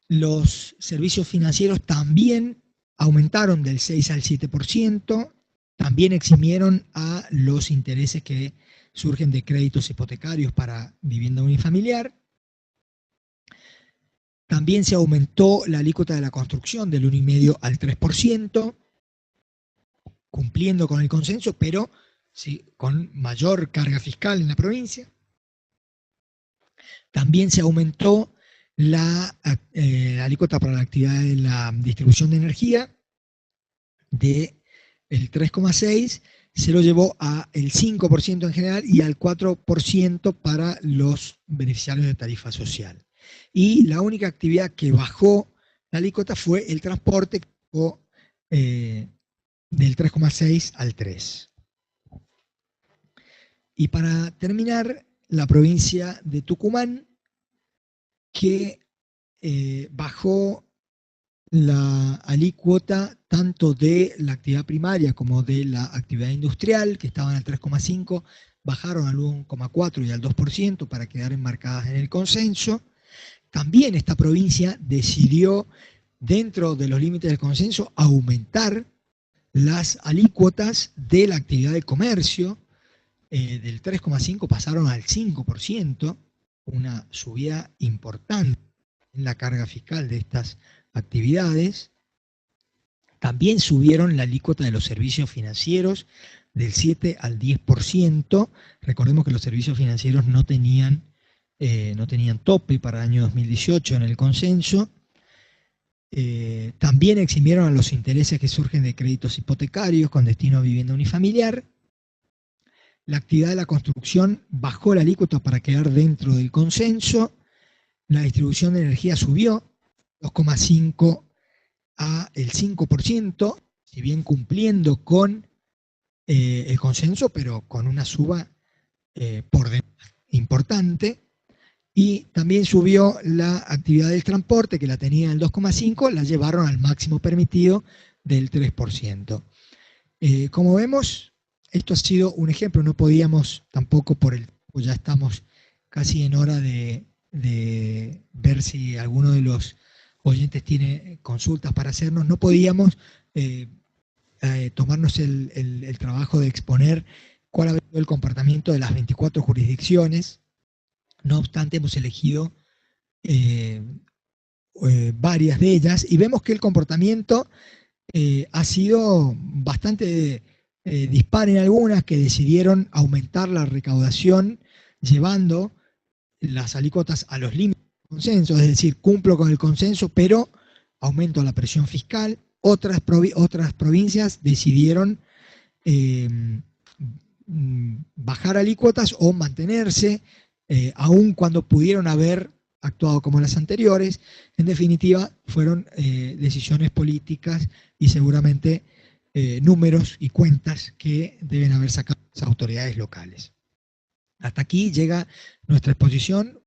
Los servicios financieros también aumentaron del 6 al 7%, también eximieron a los intereses que surgen de créditos hipotecarios para vivienda unifamiliar. También se aumentó la alícuota de la construcción del 1,5 al 3%, cumpliendo con el consenso, pero sí, con mayor carga fiscal en la provincia. También se aumentó la alícuota para la actividad de la distribución de energía del 3,6%, se lo llevó al 5% en general y al 4% para los beneficiarios de tarifa social. Y la única actividad que bajó la alícuota fue el transporte, que bajó del 3,6 al 3. Y para terminar, la provincia de Tucumán, que bajó la alícuota tanto de la actividad primaria como de la actividad industrial, que estaban al 3,5, bajaron al 1,4 y al 2% para quedar enmarcadas en el consenso. También esta provincia decidió, dentro de los límites del consenso, aumentar las alícuotas de la actividad de comercio. Del 3,5 pasaron al 5%, una subida importante en la carga fiscal de estas actividades. También subieron la alícuota de los servicios financieros del 7 al 10%. Recordemos que los servicios financieros no tenían tope para el año 2018 en el consenso. También eximieron a los intereses que surgen de créditos hipotecarios con destino a vivienda unifamiliar. La actividad de la construcción bajó la alícuota para quedar dentro del consenso. La distribución de energía subió 2,5 a el 5%, si bien cumpliendo con el consenso, pero con una suba por demás importante. Y también subió la actividad del transporte, que la tenía en el 2,5, la llevaron al máximo permitido del 3%. Como vemos, esto ha sido un ejemplo, no podíamos tampoco pues ya estamos casi en hora de ver si alguno de los oyentes tiene consultas para hacernos, no podíamos tomarnos el trabajo de exponer cuál ha sido el comportamiento de las 24 jurisdicciones. No obstante, hemos elegido varias de ellas y vemos que el comportamiento ha sido bastante dispar en algunas, que decidieron aumentar la recaudación llevando las alícuotas a los límites del consenso, es decir, cumplo con el consenso, pero aumento la presión fiscal. Otras provincias decidieron bajar alícuotas o mantenerse, aun cuando pudieron haber actuado como las anteriores. En definitiva, fueron decisiones políticas y seguramente números y cuentas que deben haber sacado las autoridades locales. Hasta aquí llega nuestra exposición.